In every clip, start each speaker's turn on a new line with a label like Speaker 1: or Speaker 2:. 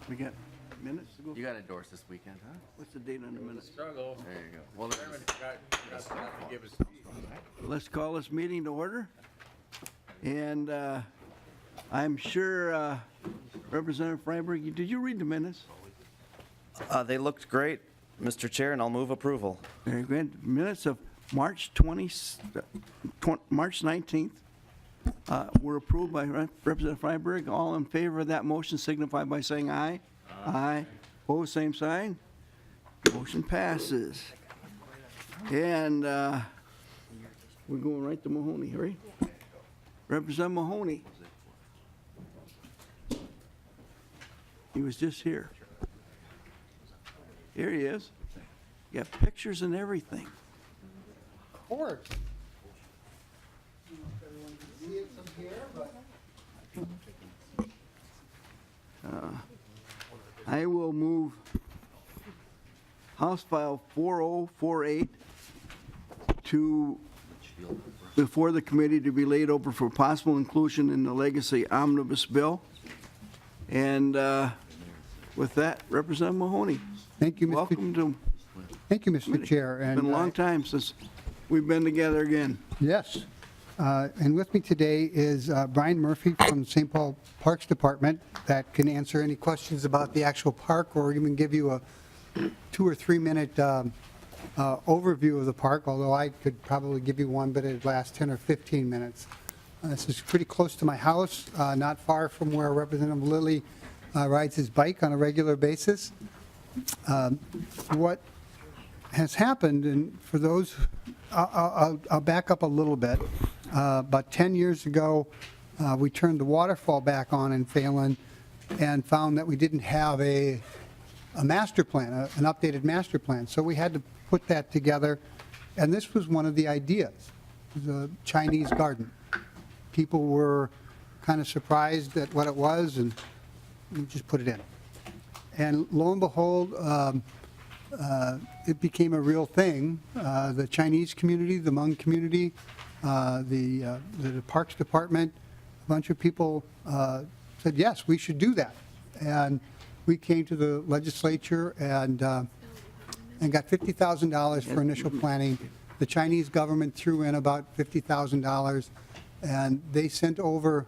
Speaker 1: We got minutes to go?
Speaker 2: You got endorsed this weekend, huh?
Speaker 1: What's the date on the minutes?
Speaker 3: Struggle.
Speaker 2: There you go. Well, this
Speaker 3: Chairman
Speaker 2: is-
Speaker 3: forgot to give us.
Speaker 1: Let's call this meeting to order. And I'm sure Representative Freiberg, did you read the minutes?
Speaker 4: They looked great, Mr. Chair, and I'll move approval.
Speaker 1: Very good. Minutes of March 19th were approved by Representative Freiberg. All in favor of that motion signify by saying aye. Aye. Opposed, same sign. Motion passes. And we're going right to Mahoney, right? Representative Mahoney. He was just here. Here he is. You got pictures and everything.
Speaker 5: Court.
Speaker 1: I will move House File 4048 to, before the committee to be laid over for possible inclusion in the Legacy Omnibus Bill. And with that, Representative Mahoney.
Speaker 5: Thank you, Mr.
Speaker 1: Welcome to
Speaker 5: Thank you, Mr. Chair.
Speaker 1: It's been a long time since we've been together again.
Speaker 5: Yes. And with me today is Brian Murphy from St. Paul Parks Department that can answer any questions about the actual park or even give you a 2 or 3 minute overview of the park, although I could probably give you one, but it'd last 10 or 15 minutes. This is pretty close to my house, not far from where Representative Lilly rides his bike on a regular basis. What has happened, and for those, I'll back up a little bit. About 10 years ago, we turned the waterfall back on in Phalen and found that we didn't have a master plan, an updated master plan. So we had to put that together, and this was one of the ideas, the Chinese garden. People were kind of surprised at what it was, and we just put it in. And lo and behold, it became a real thing. The Chinese community, the Hmong community, the Parks Department, a bunch of people said, yes, we should do that. And we came to the legislature and got $50,000 for initial planning. The Chinese government threw in about $50,000, and they sent over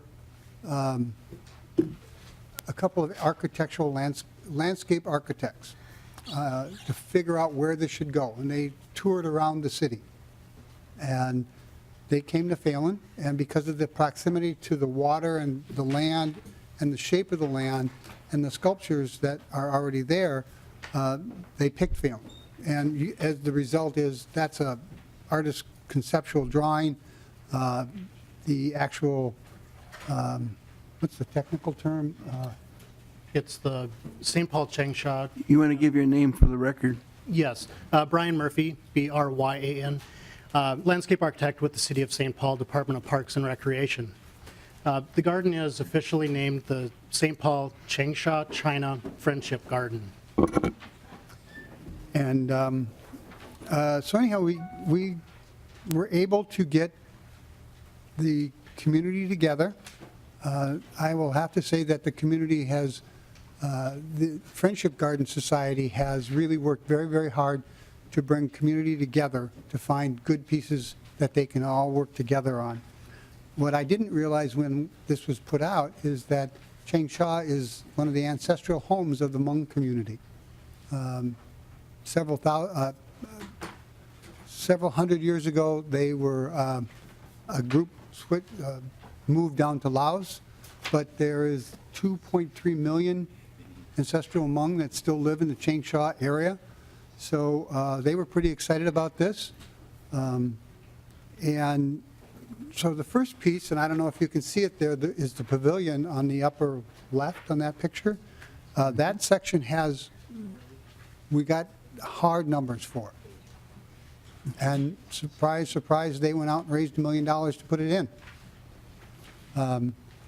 Speaker 5: a couple of architectural landscape architects to figure out where this should go. And they toured around the city. And they came to Phalen, and because of the proximity to the water and the land and the shape of the land and the sculptures that are already there, they picked Phalen. And as the result is, that's a artist's conceptual drawing. The actual, what's the technical term?
Speaker 6: It's the St. Paul Changsha.
Speaker 1: You want to give your name for the record?
Speaker 6: Yes, Brian Murphy, B-R-Y-A-N, landscape architect with the City of St. Paul Department of Parks and Recreation. The garden is officially named the St. Paul Changsha China Friendship Garden.
Speaker 5: And so anyhow, we were able to get the community together. I will have to say that the community has, the Friendship Garden Society has really worked very, very hard to bring community together to find good pieces that they can all work together on. What I didn't realize when this was put out is that Changsha is one of the ancestral homes of the Hmong community. Several hundred years ago, they were a group moved down to Laos, but there is 2.3 million ancestral Hmong that still live in the Changsha area. So they were pretty excited about this. And so the first piece, and I don't know if you can see it there, is the pavilion on the upper left on that picture. That section has, we got hard numbers for it. And surprise, surprise, they went out and raised $1 million to put it in.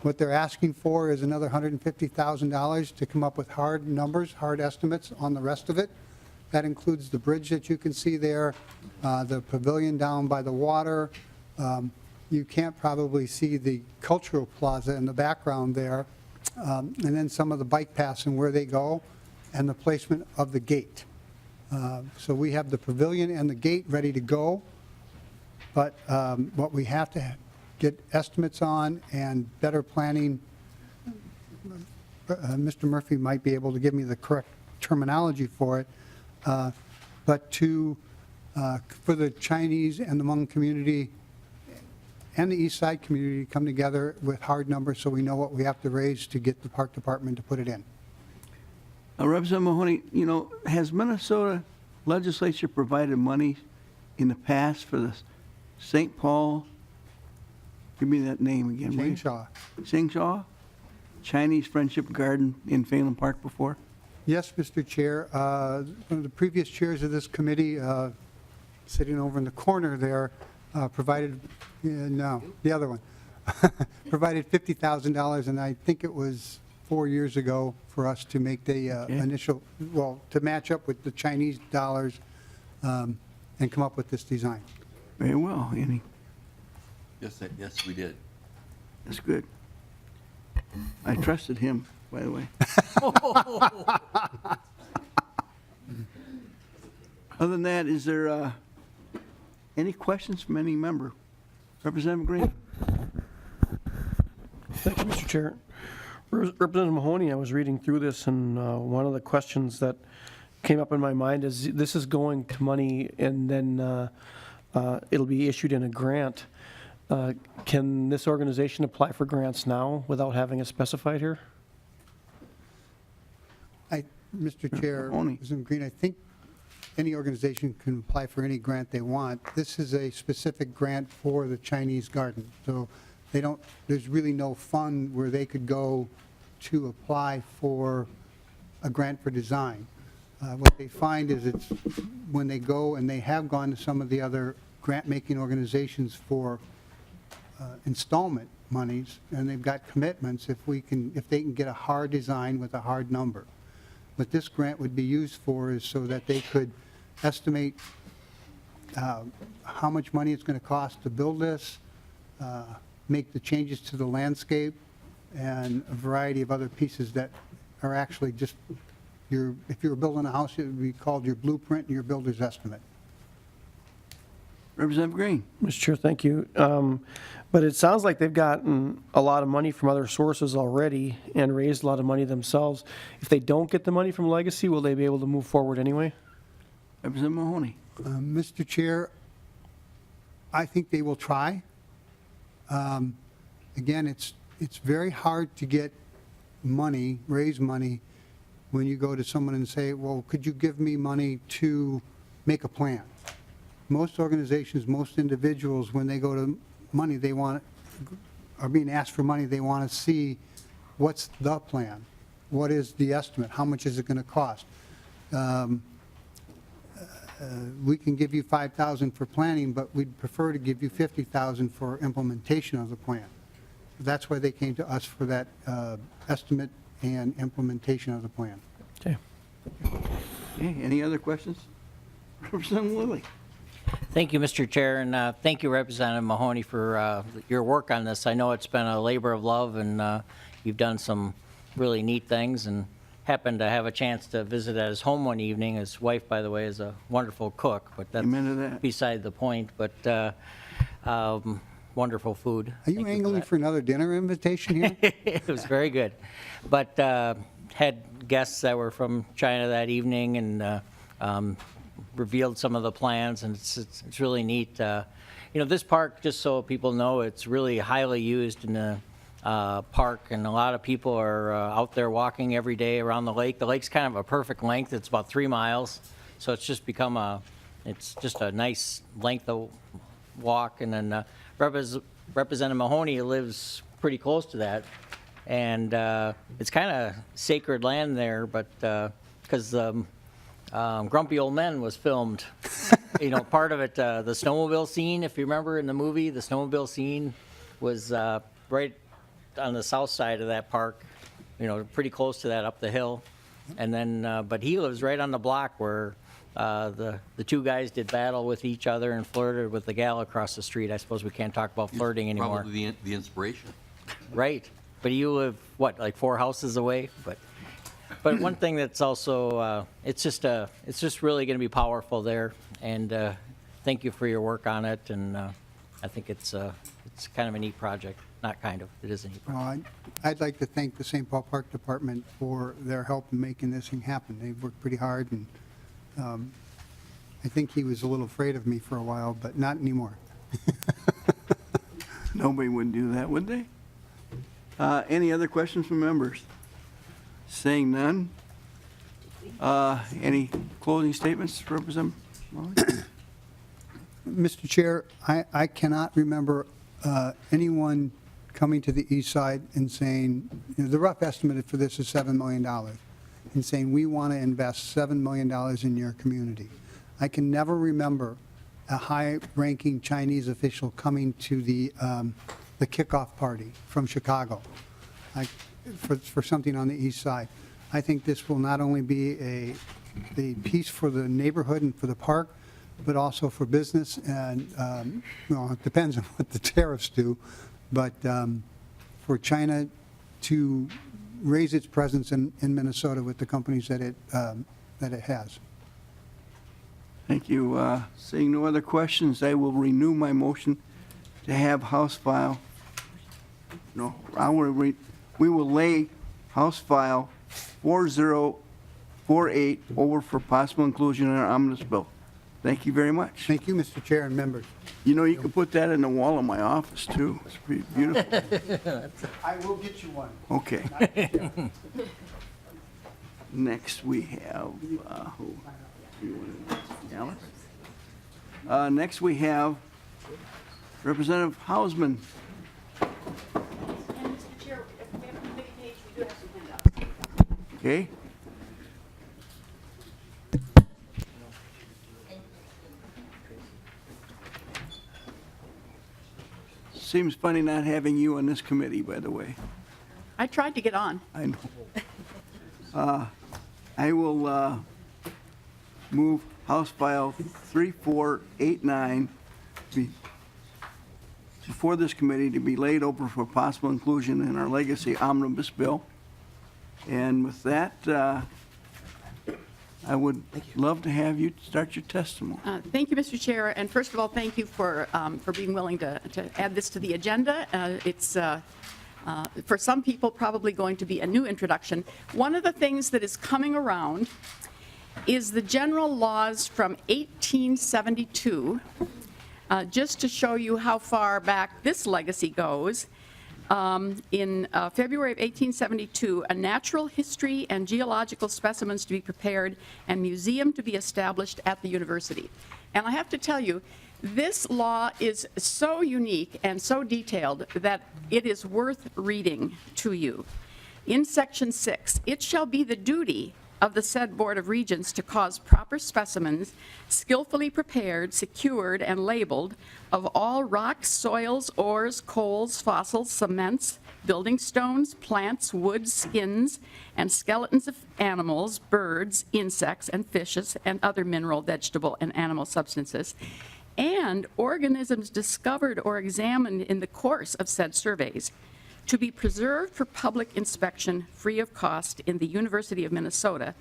Speaker 5: What they're asking for is another $150,000 to come up with hard numbers, hard estimates on the rest of it. That includes the bridge that you can see there, the pavilion down by the water. You can't probably see the cultural plaza in the background there, and then some of the bike paths and where they go, and the placement of the gate. So we have the pavilion and the gate ready to go, but what we have to get estimates on and better planning, Mr. Murphy might be able to give me the correct terminology for it, but for the Chinese and the Hmong community and the East Side community to come together with hard numbers so we know what we have to raise to get the park department to put it in.
Speaker 1: Representative Mahoney, has Minnesota legislature provided money in the past for the St. Paul, give me that name again.
Speaker 5: Jane Shaw.
Speaker 1: Sing Shaw Chinese Friendship Garden in Phalen Park before?
Speaker 5: Yes, Mr. Chair. One of the previous chairs of this committee, sitting over in the corner there, provided, no, the other one, provided $50,000, and I think it was 4 years ago for us to make the initial, to match up with the Chinese dollars and come up with this design.
Speaker 1: Very well, Andy.
Speaker 2: Yes, we did.
Speaker 1: That's good. I trusted him, by the way. Other than that, is there any questions from any member? Representative Green?
Speaker 7: Thank you, Mr. Chair. Representative Mahoney, I was reading through this, and one of the questions that came up in my mind is this is going to money, and then it'll be issued in a grant. Can this organization apply for grants now without having it specified here?
Speaker 5: Mr. Chair,
Speaker 1: Mahoney.
Speaker 5: President Green, I think any organization can apply for any grant they want. This is a specific grant for the Chinese garden. So there's really no fund where they could go to apply for a grant for design. What they find is it's when they go, and they have gone to some of the other grant-making organizations for installment monies, and they've got commitments if they can get a hard design with a hard number. What this grant would be used for is so that they could estimate how much money it's going to cost to build this, make the changes to the landscape, and a variety of other pieces that are actually just if you were building a house, it would be called your blueprint and your builder's estimate.
Speaker 1: Representative Green?
Speaker 7: Mr. Chair, thank you. But it sounds like they've gotten a lot of money from other sources already and raised a lot of money themselves. If they don't get the money from Legacy, will they be able to move forward anyway?
Speaker 1: Representative Mahoney?
Speaker 5: Mr. Chair, I think they will try. Again, it's very hard to get money, raise money, when you go to someone and say, well, could you give me money to make a plan? Most organizations, most individuals, when they go to money, are being asked for money, they want to see what's the plan, what is the estimate, how much is it going to cost. We can give you $5,000 for planning, but we'd prefer to give you $50,000 for implementation of the plan. That's why they came to us for that estimate and implementation of the plan.
Speaker 7: Okay.
Speaker 1: Okay, any other questions? Representative Lilly?
Speaker 8: Thank you, Mr. Chair, and thank you, Representative Mahoney, for your work on this. I know it's been a labor of love, and you've done some really neat things, and happened to have a chance to visit at his home one evening. His wife, by the way, is a wonderful cook, but that's
Speaker 1: Amen to that.
Speaker 8: beside the point. But wonderful food.
Speaker 5: Are you angling for another dinner invitation here?
Speaker 8: It was very good. But had guests that were from China that evening, and revealed some of the plans, and it's really neat. This park, just so people know, it's really highly used in the park, and a lot of people are out there walking every day around the lake. The lake's kind of a perfect length. It's about 3 miles, so it's just become it's just a nice length of walk. And then Representative Mahoney lives pretty close to that, and it's kind of sacred land there, but because Grumpy Old Men was filmed. Part of it, the snowmobile scene, if you remember in the movie, the snowmobile scene was right on the south side of that park, pretty close to that up the hill. And then, but he lives right on the block where the two guys did battle with each other and flirted with the gal across the street. I suppose we can't talk about flirting anymore.
Speaker 2: Probably the inspiration.
Speaker 8: Right. but you live, what, like 4 houses away? But one thing that's also, it's just really going to be powerful there, and thank you for your work on it, and I think it's kind of a neat project. Not kind of, it is a neat project.
Speaker 5: I'd like to thank the St. Paul Park Department for their help in making this thing happen. They've worked pretty hard, and I think he was a little afraid of me for a while, but not anymore.
Speaker 1: Nobody would do that, would they? Any other questions from members? Saying none. Any closing statements, Representative Mahoney?
Speaker 5: Mr. Chair, I cannot remember anyone coming to the east side and saying, the rough estimate for this is $7 million, and saying, we want to invest $7 million in your community. I can never remember a high-ranking Chinese official coming to the kickoff party from Chicago for something on the east side. I think this will not only be a piece for the neighborhood and for the park, but also for business, and well, it depends on what the tariffs do, but for China to raise its presence in Minnesota with the companies that it has.
Speaker 1: Thank you. Seeing no other questions, I will renew my motion to have House File, no, we will lay House File 4048 over for possible inclusion in our omnibus bill. Thank you very much.
Speaker 5: Thank you, Mr. Chair and members.
Speaker 1: You know, you can put that in the wall of my office, too. It's pretty beautiful.
Speaker 5: I will get you one.
Speaker 1: Okay. Next, we have, who? Alice? Next, we have Representative Hausman.
Speaker 9: And Mr. Chair, if we have a big page, we do have some handouts.
Speaker 1: Okay? Seems funny not having you on this committee, by the way.
Speaker 9: I tried to get on.
Speaker 1: I know. I will move House File 3489 before this committee to be laid over for possible inclusion in our legacy omnibus bill. And with that, I would love to have you start your testimony.
Speaker 9: Thank you, Mr. Chair, and first of all, thank you for being willing to add this to the agenda. It's, for some people, probably going to be a new introduction. One of the things that is coming around is the general laws from 1872. Just to show you how far back this legacy goes, in February of 1872, a natural history and geological specimens to be prepared and museum to be established at the university. And I have to tell you, this law is so unique and so detailed that it is worth reading to you. In Section 6, it shall be the duty of the said Board of Regents to cause proper specimens, skillfully prepared, secured, and labeled, of all rocks, soils, ores, coals, fossils, cements, building stones, plants, woods, skins, and skeletons of animals, birds, insects, and fishes, and other mineral, vegetable, and animal substances, and organisms discovered or examined in the course of said surveys, to be preserved for public inspection free of cost in the University of Minnesota.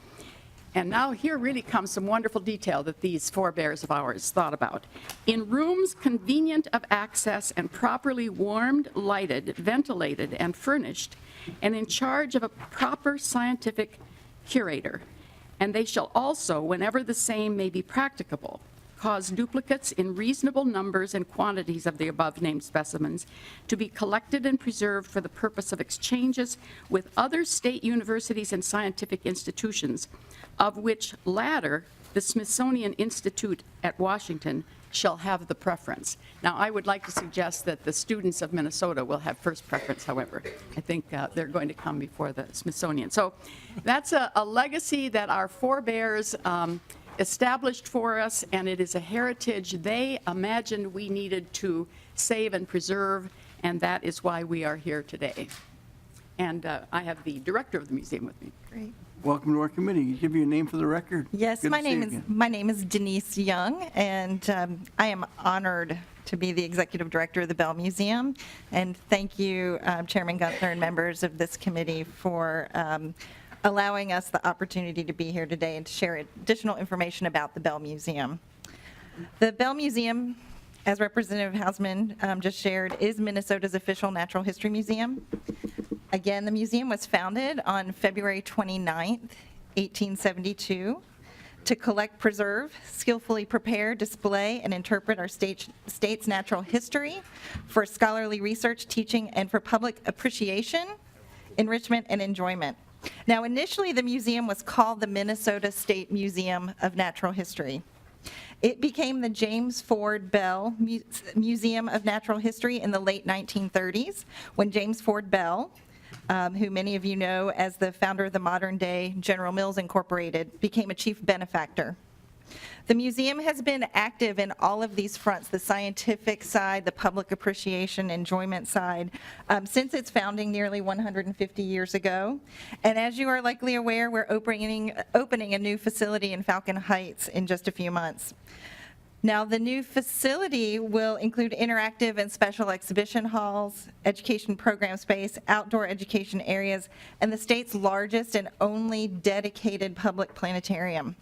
Speaker 9: And now here really comes some wonderful detail that these forebears of ours thought about. In rooms convenient of access and properly warmed, lighted, ventilated, and furnished, and in charge of a proper scientific curator. And they shall also, whenever the same may be practicable, cause duplicates in reasonable numbers and quantities of the above-named specimens to be collected and preserved for the purpose of exchanges with other state universities and scientific institutions, of which latter the Smithsonian Institute at Washington shall have the preference. Now, I would like to suggest that the students of Minnesota will have first preference, however. I think they're going to come before the Smithsonian. So that's a legacy that our forebears established for us, and it is a heritage they imagined we needed to save and preserve, and that is why we are here today. And I have the director of the museum with me.
Speaker 10: Great.
Speaker 1: Welcome to our committee. Give your name for the record.
Speaker 10: Yes,
Speaker 1: Good
Speaker 10: my
Speaker 1: to see you
Speaker 10: name
Speaker 1: again.
Speaker 10: is Denise Young, and I am honored to be the executive director of the Bell Museum. And thank you, Chairman Gunther and members of this committee for allowing us the opportunity to be here today and to share additional information about the Bell Museum. The Bell Museum, as Representative Hausman just shared, is Minnesota's official natural history museum. Again, the museum was founded on February 29th, 1872, to collect, preserve, skillfully prepare, display, and interpret our state's natural history for scholarly research, teaching, and for public appreciation, enrichment, and enjoyment. Now, initially, the museum was called the Minnesota State Museum of Natural History. It became the James Ford Bell Museum of Natural History in the late 1930s, when James Ford Bell, who many of you know as the founder of the modern-day General Mills Incorporated, became a chief benefactor. The museum has been active in all of these fronts, the scientific side, the public appreciation, enjoyment side, since its founding nearly 150 years ago. And as you are likely aware, we're opening a new facility in Falcon Heights in just a few months. Now, the new facility will include interactive and special exhibition halls, education program space, outdoor education areas, and the state's largest and only dedicated public planetarium.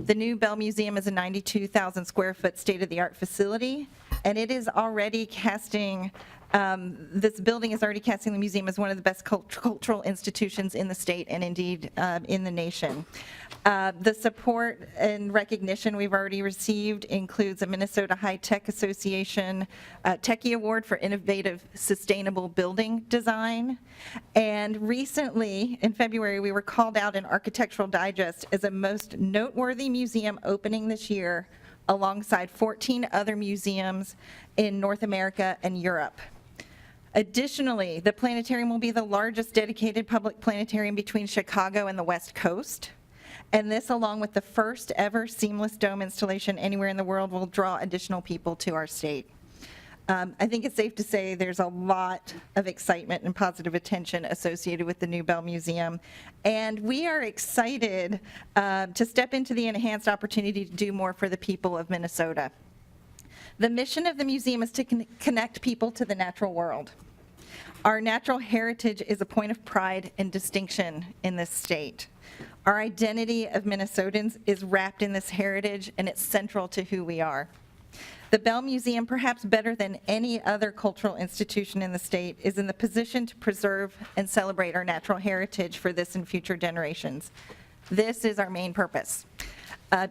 Speaker 10: The new Bell Museum is a 92,000 square foot state-of-the-art facility, and it is already casting, this building is already casting the museum as one of the best cultural institutions in the state and indeed in the nation. The support and recognition we've already received includes a Minnesota High Tech Association Techie Award for Innovative Sustainable Building Design. And recently, in February, we were called out in Architectural Digest as a most noteworthy museum opening this year, alongside 14 other museums in North America and Europe. Additionally, the planetarium will be the largest dedicated public planetarium between Chicago and the West Coast. And this, along with the first ever seamless dome installation anywhere in the world, will draw additional people to our state. I think it's safe to say there's a lot of excitement and positive attention associated with the new Bell Museum. And we are excited to step into the enhanced opportunity to do more for the people of Minnesota. The mission of the museum is to connect people to the natural world. Our natural heritage is a point of pride and distinction in this state. Our identity of Minnesotans is wrapped in this heritage, and it's central to who we are. The Bell Museum, perhaps better than any other cultural institution in the state, is in the position to preserve and celebrate our natural heritage for this and future generations. This is our main purpose.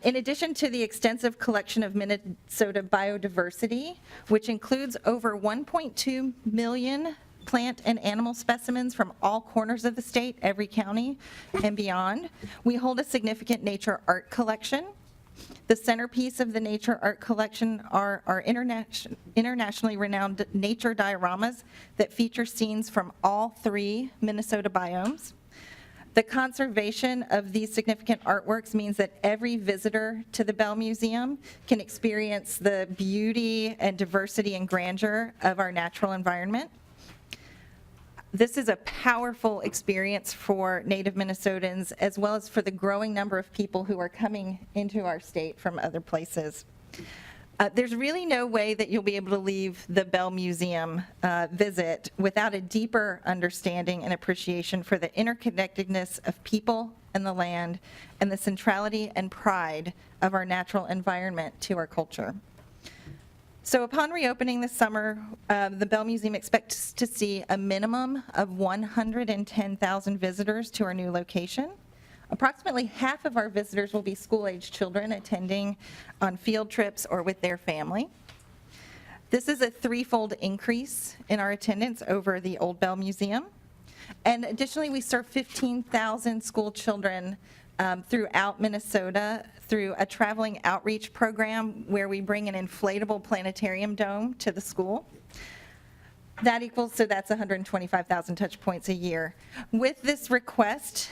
Speaker 10: In addition to the extensive collection of Minnesota biodiversity, which includes over 1.2 million plant and animal specimens from all corners of the state, every county, and beyond, we hold a significant nature art collection. The centerpiece of the nature art collection are our internationally renowned nature dioramas that feature scenes from all 3 Minnesota biomes. The conservation of these significant artworks means that every visitor to the Bell Museum can experience the beauty and diversity and grandeur of our natural environment. This is a powerful experience for Native Minnesotans, as well as for the growing number of people who are coming into our state from other places. There's really no way that you'll be able to leave the Bell Museum visit without a deeper understanding and appreciation for the interconnectedness of people and the land, and the centrality and pride of our natural environment to our culture. So upon reopening this summer, the Bell Museum expects to see a minimum of 110,000 visitors to our new location. Approximately half of our visitors will be school-age children attending on field trips or with their family. This is a 3-fold increase in our attendance over the old Bell Museum. And additionally, we serve 15,000 school children throughout Minnesota through a traveling outreach program where we bring an inflatable planetarium dome to the school. That equals, so that's 125,000 touch points a year. With this request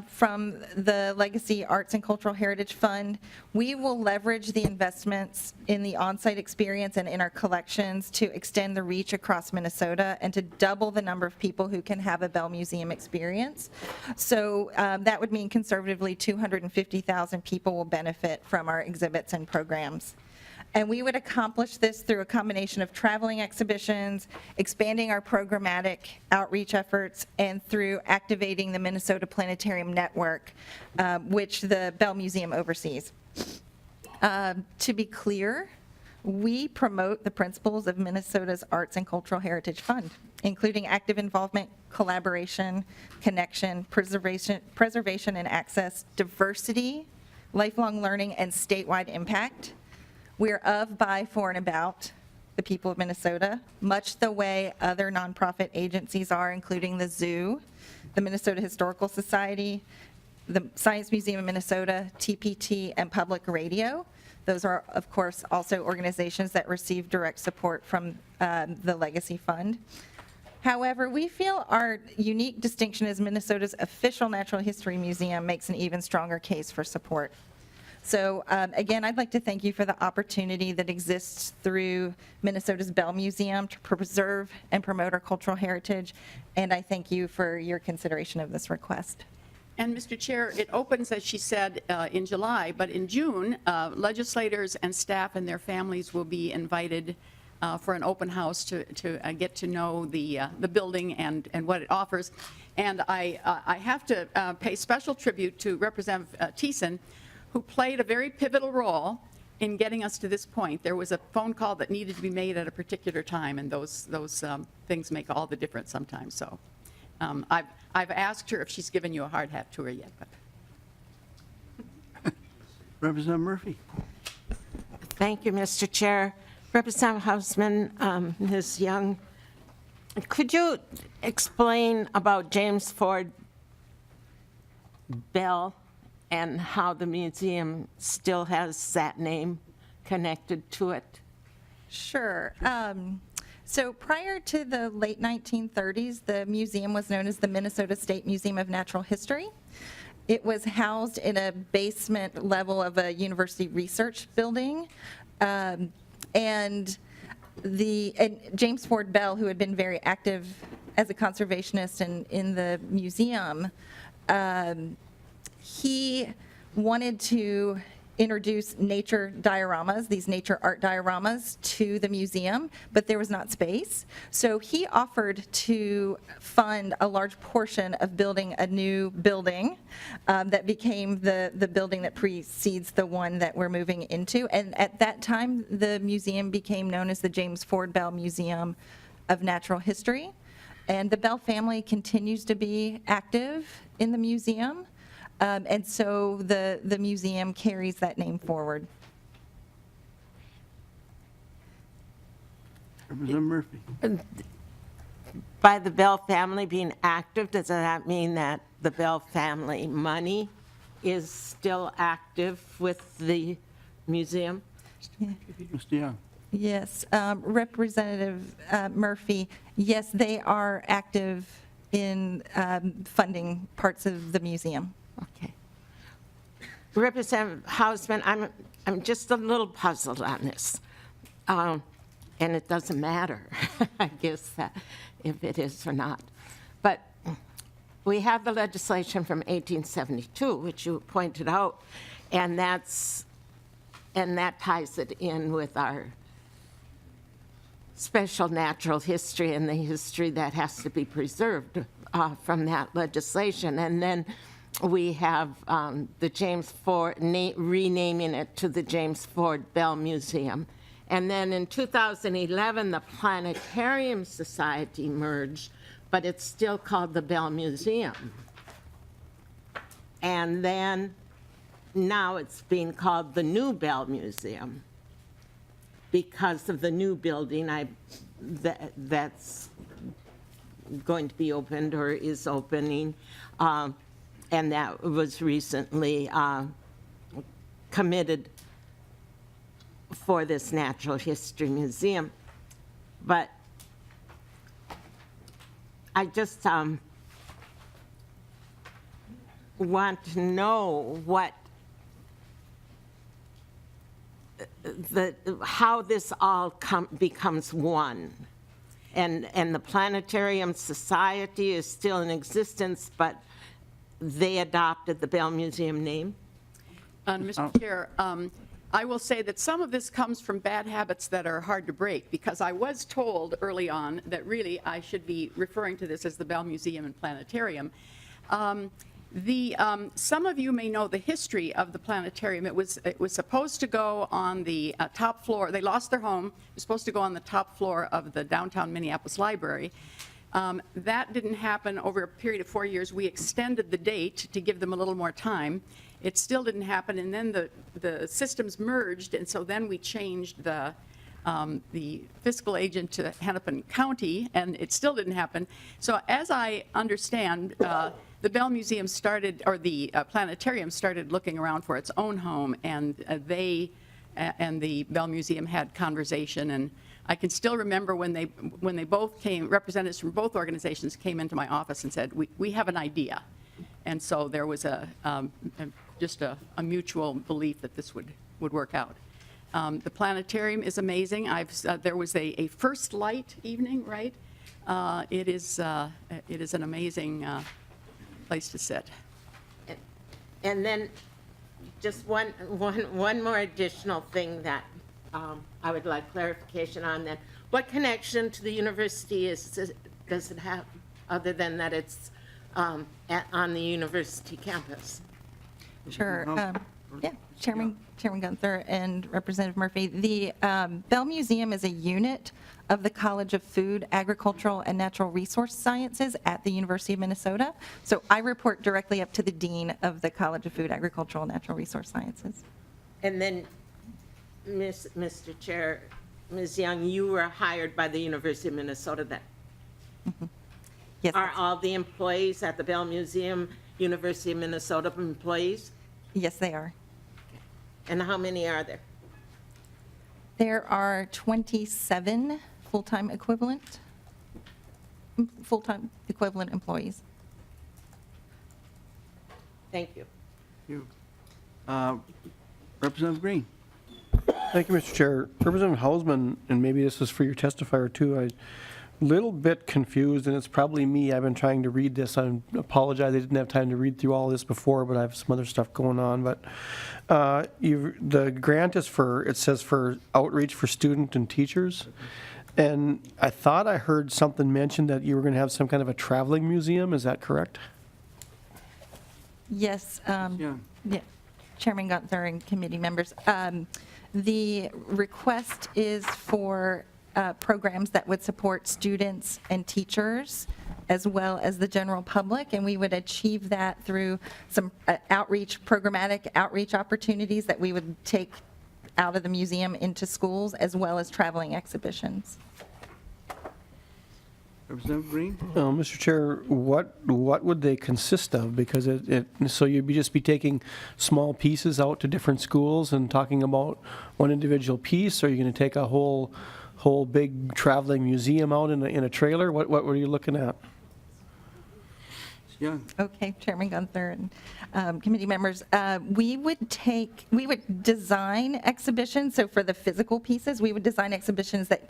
Speaker 10: from the Legacy Arts and Cultural Heritage Fund, we will leverage the investments in the on-site experience and in our collections to extend the reach across Minnesota and to double the number of people who can have a Bell Museum experience. So that would mean conservatively 250,000 people will benefit from our exhibits and programs. And we would accomplish this through a combination of traveling exhibitions, expanding our programmatic outreach efforts, and through activating the Minnesota Planetarium Network, which the Bell Museum oversees. To be clear, we promote the principles of Minnesota's Arts and Cultural Heritage Fund, including active involvement, collaboration, connection, preservation and access, diversity, lifelong learning, and statewide impact. We're of, by, for, and about the people of Minnesota, much the way other nonprofit agencies are, including the Zoo, the Minnesota Historical Society, the Science Museum of Minnesota, TPT, and Public Radio. Those are, of course, also organizations that receive direct support from the Legacy Fund. However, we feel our unique distinction as Minnesota's official natural history museum makes an even stronger case for support. So again, I'd like to thank you for the opportunity that exists through Minnesota's Bell Museum to preserve and promote our cultural heritage, and I thank you for your consideration of this request.
Speaker 9: And Mr. Chair, it opens, as she said, in July, but in June, legislators and staff and their families will be invited for an open house to get to know the building and what it offers. And I have to pay special tribute to Representative Thiessen, who played a very pivotal role in getting us to this point. There was a phone call that needed to be made at a particular time, and those things make all the difference sometimes. So I've asked her if she's given you a hard hat tour yet. But.
Speaker 1: Representative Murphy.
Speaker 11: Thank you, Mr. Chair. Representative Hausman, Ms. Young, could you explain about James Ford Bell and how the museum still has that name connected to it?
Speaker 10: Sure. So prior to the late 1930s, the museum was known as the Minnesota State Museum of Natural History. It was housed in a basement level of a university research building. And James Ford Bell, who had been very active as a conservationist in the museum, he wanted to introduce nature dioramas, these nature art dioramas, to the museum, but there was not space. So he offered to fund a large portion of building a new building that became the building that precedes the one that we're moving into. And at that time, the museum became known as the James Ford Bell Museum of Natural History. And the Bell family continues to be active in the museum. And so the museum carries that name forward.
Speaker 1: Representative Murphy.
Speaker 11: By the Bell family being active, does that mean that the Bell family money is still active with the museum?
Speaker 1: Mr. Young.
Speaker 10: Yes, Representative Murphy, yes, they are active in funding parts of the museum.
Speaker 11: Okay. Representative Hausman, I'm just a little puzzled on this. And it doesn't matter, I guess, that if it is or not. But we have the legislation from 1872, which you pointed out, and that ties it in with our special natural history and the history that has to be preserved from that legislation. And then we have the James Ford, renaming it to the James Ford Bell Museum. And then in 2011, the Planetarium Society merged, but it's still called the Bell Museum. And then now it's being called the New Bell Museum because of the new building that's going to be opened or is opening. And that was recently committed for this Natural History Museum. But I just want to know how this all becomes one. And the Planetarium Society is still in existence, but they adopted the Bell Museum name?
Speaker 9: Mr. Chair, I will say that some of this comes from bad habits that are hard to break, because I was told early on that really I should be referring to this as the Bell Museum and Planetarium. Some of you may know the history of the planetarium. It was supposed to go on the top floor. They lost their home. It was supposed to go on the top floor of the downtown Minneapolis Library. That didn't happen. Over a period of 4 years. We extended the date to give them a little more time. It still didn't happen, and then the systems merged, and so then we changed the fiscal agent to Hennepin County, and it still didn't happen. So as I understand, the Bell Museum started, or the planetarium started looking around for its own home, and they and the Bell Museum had conversation. And I can still remember when they both came, representatives from both organizations came into my office and said, we have an idea. And so there was just a mutual belief that this would work out. The planetarium is amazing. There was a first light evening, right? It is an amazing place to sit.
Speaker 11: And then just one more additional thing that I would like clarification on then. What connection to the university does it have, other than that it's on the university campus?
Speaker 10: Sure. Yeah, Chairman Gunther and Representative Murphy. The Bell Museum is a unit of the College of Food, Agricultural, and Natural Resource Sciences at the University of Minnesota. So I report directly up to the Dean of the College of Food, Agricultural, and Natural Resource Sciences.
Speaker 11: And then, Mr. Chair, Ms. Young, you were hired by the University of Minnesota then?
Speaker 10: Mm-hmm. Yes.
Speaker 11: Are all the employees at the Bell Museum University of Minnesota employees?
Speaker 10: Yes, they are.
Speaker 11: And how many are there?
Speaker 10: There are 27 full-time equivalent employees.
Speaker 11: Thank you.
Speaker 1: Representative Green.
Speaker 7: Thank you, Mr. Chair. Representative Hausman, and maybe this is for your testifier too, I'm a little bit confused, and it's probably me. I've been trying to read this. I apologize. I didn't have time to read through all this before, but I have some other stuff going on. But the grant is it says for outreach for student and teachers. And I thought I heard something mentioned that you were going to have some kind of a traveling museum. Is that correct?
Speaker 10: Yes.
Speaker 1: Yeah.
Speaker 10: Yeah. Chairman Gunther and committee members. The request is for programs that would support students and teachers as well as the general public, and we would achieve that through some programmatic outreach opportunities that we would take out of the museum into schools, as well as traveling exhibitions.
Speaker 1: Representative Green.
Speaker 7: Mr. Chair, what would they consist of? Because so you'd just be taking small pieces out to different schools and talking about one individual piece, or are you going to take a whole big traveling museum out in a trailer? What were you looking at?
Speaker 1: Yeah.
Speaker 10: Okay, Chairman Gunther and committee members, we would design exhibitions. So for the physical pieces, we would design exhibitions that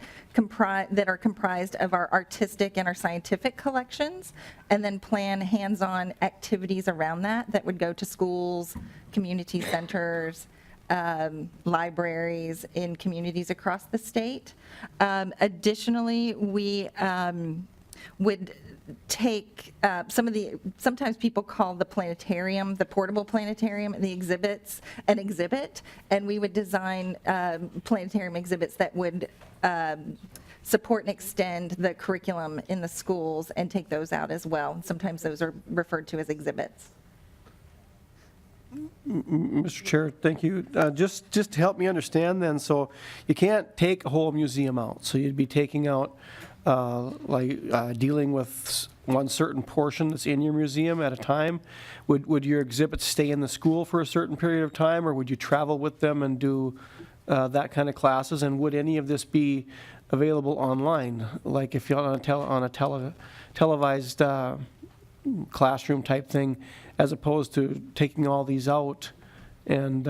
Speaker 10: are comprised of our artistic and our scientific collections, and then plan hands-on activities around that would go to schools, community centers, libraries in communities across the state. Additionally, we would take sometimes people call the planetarium, the portable planetarium, the exhibits, an exhibit, and we would design planetarium exhibits that would support and extend the curriculum in the schools and take those out as well. Sometimes those are referred to as exhibits.
Speaker 7: Mr. Chair, thank you. Just to help me understand then, so you can't take a whole museum out. So you'd be taking out, dealing with one certain portion that's in your museum at a time. Would your exhibits stay in the school for a certain period of time, or would you travel with them and do that kind of classes? And would any of this be available online, like if you're on a televised classroom type thing, as opposed to taking all these out and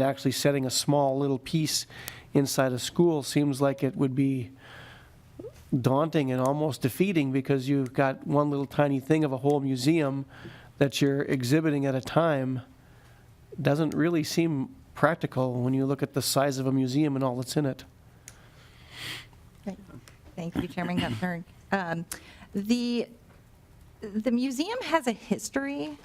Speaker 7: actually setting a small little piece inside a school? Seems like it would be daunting and almost defeating, because you've got one little tiny thing of a whole museum that you're exhibiting at a time. Doesn't really seem practical when you look at the size of a museum and all that's in it.
Speaker 10: Great. Thank you, Chairman Gunther. The museum has a history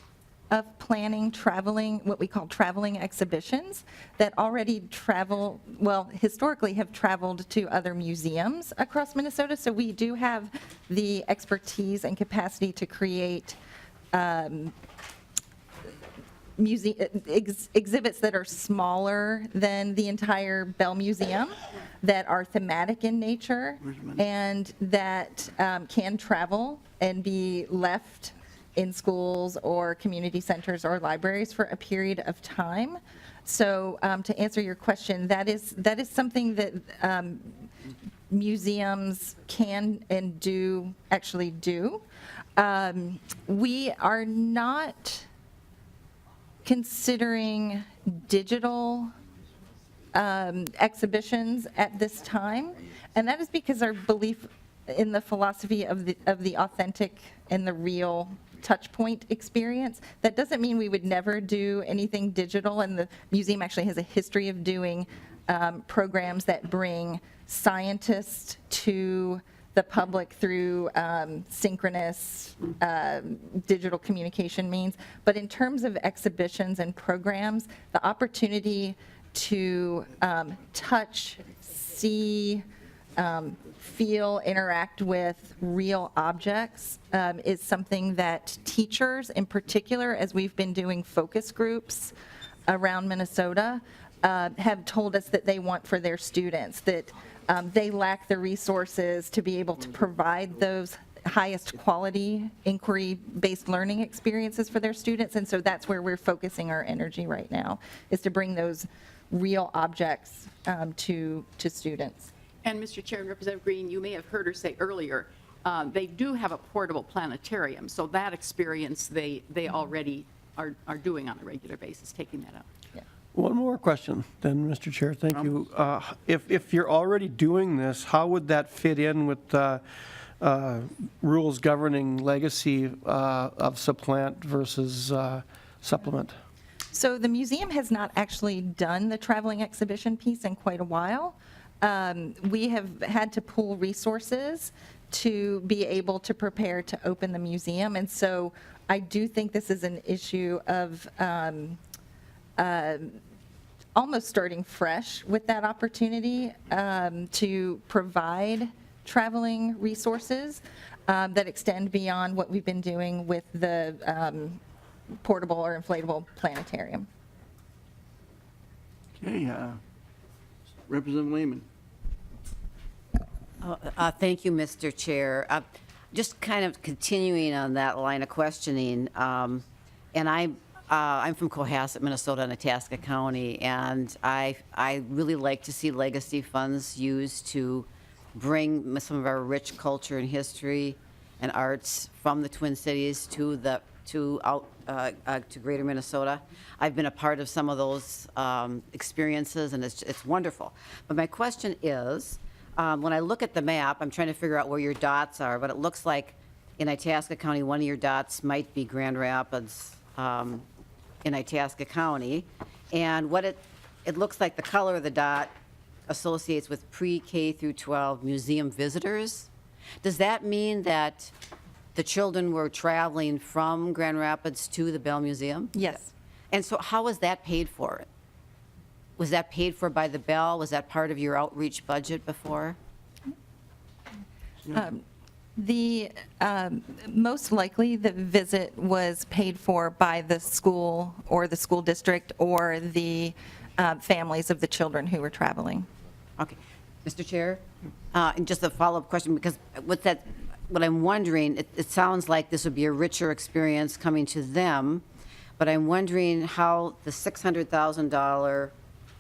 Speaker 10: of planning traveling, what we call traveling exhibitions that already travel, well, historically have traveled to other museums across Minnesota. So we do have the expertise and capacity to create exhibits that are smaller than the entire Bell Museum, that are thematic in nature, and that can travel and be left in schools or community centers or libraries for a period of time. So to answer your question, that is something that museums can and do actually do. We are not considering digital exhibitions at this time, and that is because our belief in the philosophy of the authentic and the real touch point experience. That doesn't mean we would never do anything digital, and the museum actually has a history of doing programs that bring scientists to the public through synchronous digital communication means. But in terms of exhibitions and programs, the opportunity to touch, see, feel, interact with real objects is something that teachers in particular, as we've been doing focus groups around Minnesota, have told us that they want for their students, that they lack the resources to be able to provide those highest quality inquiry-based learning experiences for their students. And so that's where we're focusing our energy right now, is to bring those real objects to students.
Speaker 9: And Mr. Chair and Representative Green, you may have heard her say earlier, they do have a portable planetarium, so that experience they already are doing on a regular basis, taking that up.
Speaker 7: One more question then, Mr. Chair, thank you. If you're already doing this, how would that fit in with rules governing legacy of supplant versus supplement?
Speaker 10: So the museum has not actually done the traveling exhibition piece in quite a while. We have had to pool resources to be able to prepare to open the museum. And so I do think this is an issue of almost starting fresh with that opportunity to provide traveling resources that extend beyond what we've been doing with the portable or inflatable planetarium.
Speaker 1: Okay, Representative Lehman.
Speaker 12: Thank you, Mr. Chair. Just kind of continuing on that line of questioning, and I'm from Cohasset, Minnesota, in Itasca County, and I really like to see legacy funds used to bring some of our rich culture and history and arts from the Twin Cities to Greater Minnesota. I've been a part of some of those experiences, and it's wonderful. But my question is, when I look at the map, I'm trying to figure out where your dots are, but it looks like in Itasca County, one of your dots might be Grand Rapids in Itasca County. And what it looks like the color of the dot associates with pre-K through 12 museum visitors. Does that mean that the children were traveling from Grand Rapids to the Bell Museum?
Speaker 10: Yes.
Speaker 12: And so how was that paid for? Was that paid for by the Bell? Was that part of your outreach budget before?
Speaker 10: Most likely the visit was paid for by the school or the school district or the families of the children who were traveling.
Speaker 12: Okay. Mr. Chair, and just a follow-up question, because what I'm wondering, it sounds like this would be a richer experience coming to them, but I'm wondering how the $600,000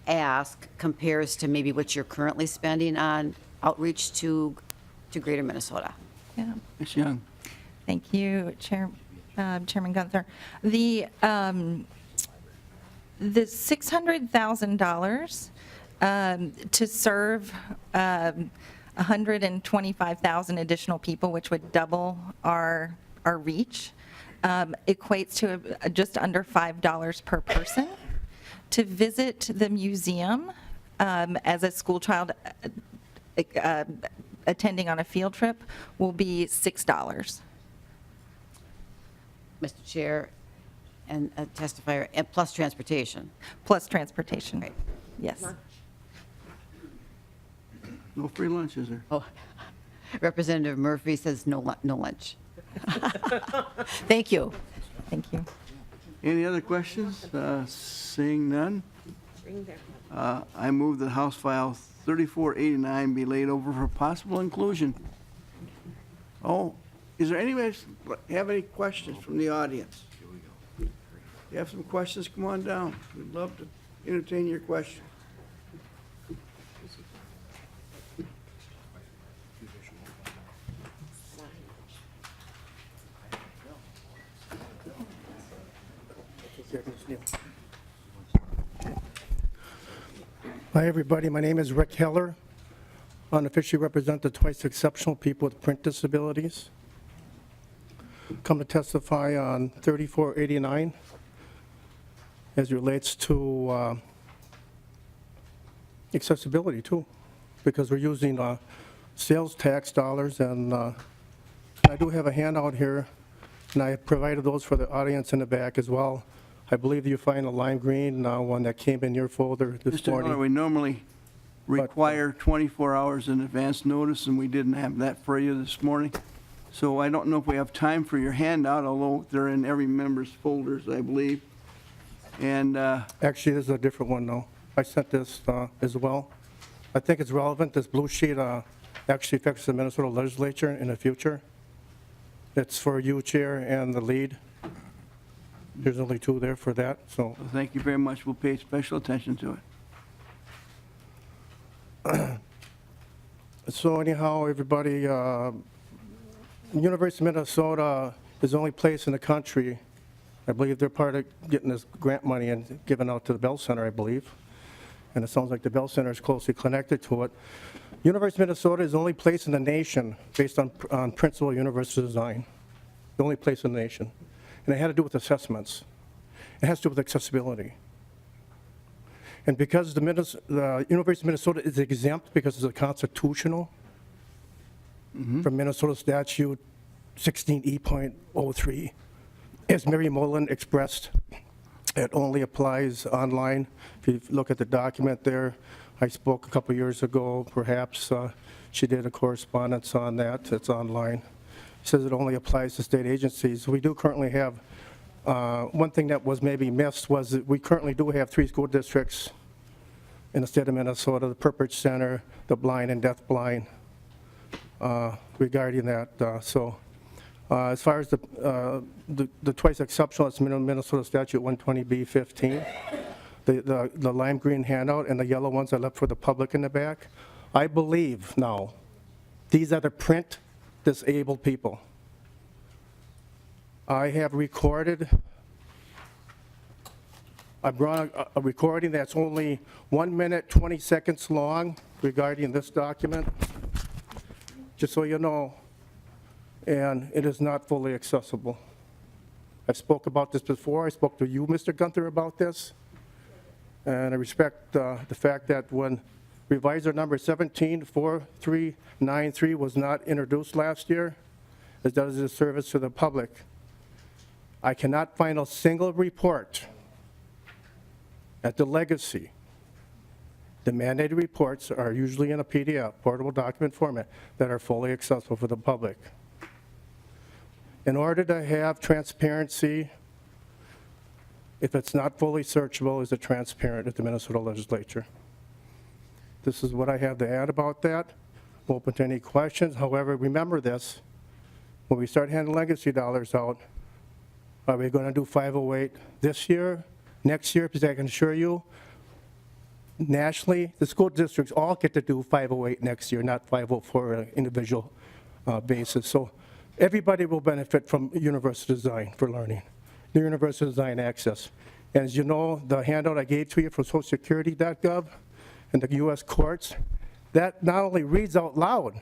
Speaker 12: ask compares to maybe what you're currently spending on outreach to Greater Minnesota.
Speaker 10: Yeah.
Speaker 1: Ms. Young.
Speaker 10: Thank you, Chairman Gunther. The $600,000 to serve 125,000 additional people, which would double our reach, equates to just under $5 per person. To visit the museum as a school child attending on a field trip will be $6.
Speaker 12: Mr. Chair, and a testifier, and plus transportation.
Speaker 10: Plus transportation.
Speaker 12: Right.
Speaker 10: Yes.
Speaker 1: No free lunch, is there?
Speaker 12: Oh, Representative Murphy says no lunch.
Speaker 10: Thank you. Thank you.
Speaker 1: Any other questions? Seeing none, I move that House File 3489 be laid over for possible inclusion. Oh, is there anybody have any questions from the audience? You have some questions, come on down. We'd love to entertain your question.
Speaker 13: Hi, everybody. My name is Rick Heller. I unofficially represent the twice exceptional people with print disabilities. Come to testify on 3489 as it relates to accessibility, too, because we're using sales tax dollars, and I do have a handout here, and I provided those for the audience in the back as well. I believe you find a lime green one that came in your folder this
Speaker 1: Mr.
Speaker 13: morning.
Speaker 1: Miller, we normally require 24 hours in advance notice, and we didn't have that for you this morning. So I don't know if we have time for your handout, although they're in every member's folders, I believe. And
Speaker 13: Actually, this is a different one, though. I sent this as well. I think it's relevant. This blue sheet actually affects the Minnesota legislature in the future. It's for you, Chair, and the lead. There's only two there for that, so.
Speaker 1: thank you very much. We'll pay special attention to it.
Speaker 13: So anyhow, everybody, University of Minnesota is the only place in the country, I believe they're part of getting this grant money and giving out to the Bell Center, I believe. And it sounds like the Bell Center is closely connected to it. University of Minnesota is the only place in the nation based on principle of universal design. The only place in the nation. And it had to do with assessments. It has to do with accessibility. And because the University of Minnesota is exempt because it's a constitutional from Minnesota Statute 16E.03, as Mary Mullen expressed, it only applies online. If you look at the document there, I spoke a couple years ago, perhaps she did a correspondence on that. It's online. It says it only applies to state agencies. We do currently have, one thing that was maybe missed was that we currently do have 3 school districts in the state of Minnesota, the Purpose Center, the blind and deafblind, regarding that. As far as the twice exceptional, it's Minnesota Statute 120B15. The lime green handout and the yellow ones I left for the public in the back. I believe now these are the print disabled people. I have recorded, I brought a recording that's only 1 minute, 20 seconds long regarding this document, just so you know, and it is not fully accessible. I spoke about this before. I spoke to you, Mr. Gunther, about this, and I respect the fact that when revisor number 174393 was not introduced last year, it does a service to the public. I cannot find a single report at the legacy. The mandated reports are usually in a PDF, portable document format, that are fully accessible for the public. In order to have transparency, if it's not fully searchable, is it transparent at the Minnesota legislature? This is what I have to add about that. I'm open to any questions. However, remember this, when we start handing legacy dollars out, are we going to do 508 this year, next year? Because I can assure you, nationally, the school districts all get to do 508 next year, not 504 on an individual basis. So everybody will benefit from universal design for learning, the universal design access. And as you know, the handout I gave to you from socialsecurity.gov and the U.S. courts, that not only reads out loud,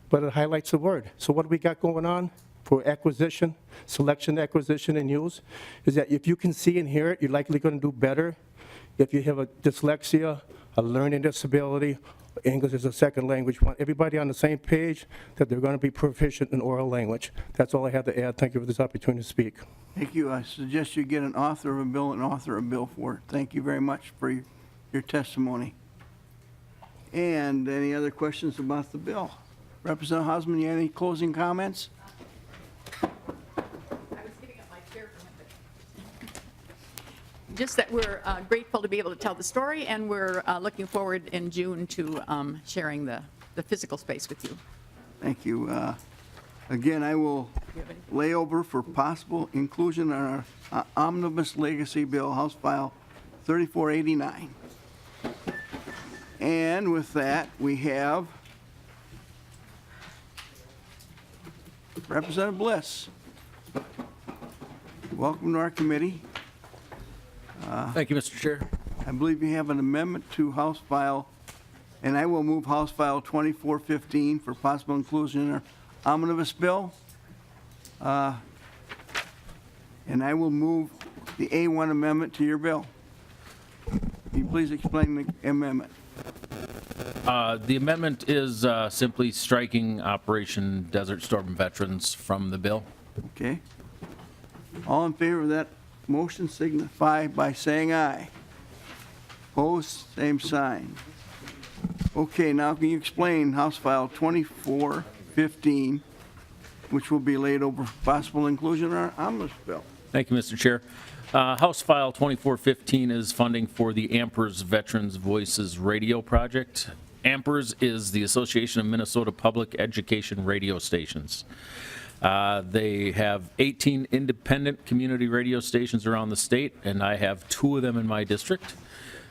Speaker 13: but it highlights the word. So what do we got going on for acquisition, selection, acquisition, and use? Is that if you can see and hear it, you're likely going to do better if you have a dyslexia, a learning disability, English is a second language, want everybody on the same page that they're going to be proficient in oral language. That's all I have to add. Thank you for this opportunity to speak.
Speaker 1: Thank you. I suggest you get an author of a bill and author a bill for it. Thank you very much for your testimony. And any other questions about the bill? Representative Hausman, you have any closing comments?
Speaker 9: I was giving up my chair for a minute. Just that we're grateful to be able to tell the story, and we're looking forward in June to sharing the physical space with you.
Speaker 1: Thank you. Again, I will lay over for possible inclusion on our omnibus legacy bill, House File 3489. And with that, we have Representative Bliss. Welcome to our committee.
Speaker 3: Thank you, Mr. Chair.
Speaker 1: I believe you have an amendment to House File, and I will move House File 2415 for possible inclusion in our omnibus bill. And I will move the A1 amendment to your bill. Can you please explain the amendment?
Speaker 14: The amendment is simply striking Operation Desert Storm Veterans from the bill.
Speaker 1: Okay. All in favor of that motion signify by saying aye. Opposed, same sign. Okay, now can you explain House File 2415, which will be laid over for possible inclusion in our omnibus bill?
Speaker 14: Thank you, Mr. Chair. House File 2415 is funding for the AMPERS Veterans Voices Radio Project. AMPERS is the Association of Minnesota Public Education Radio Stations. They have 18 independent community radio stations around the state, and I have 2 of them in my district.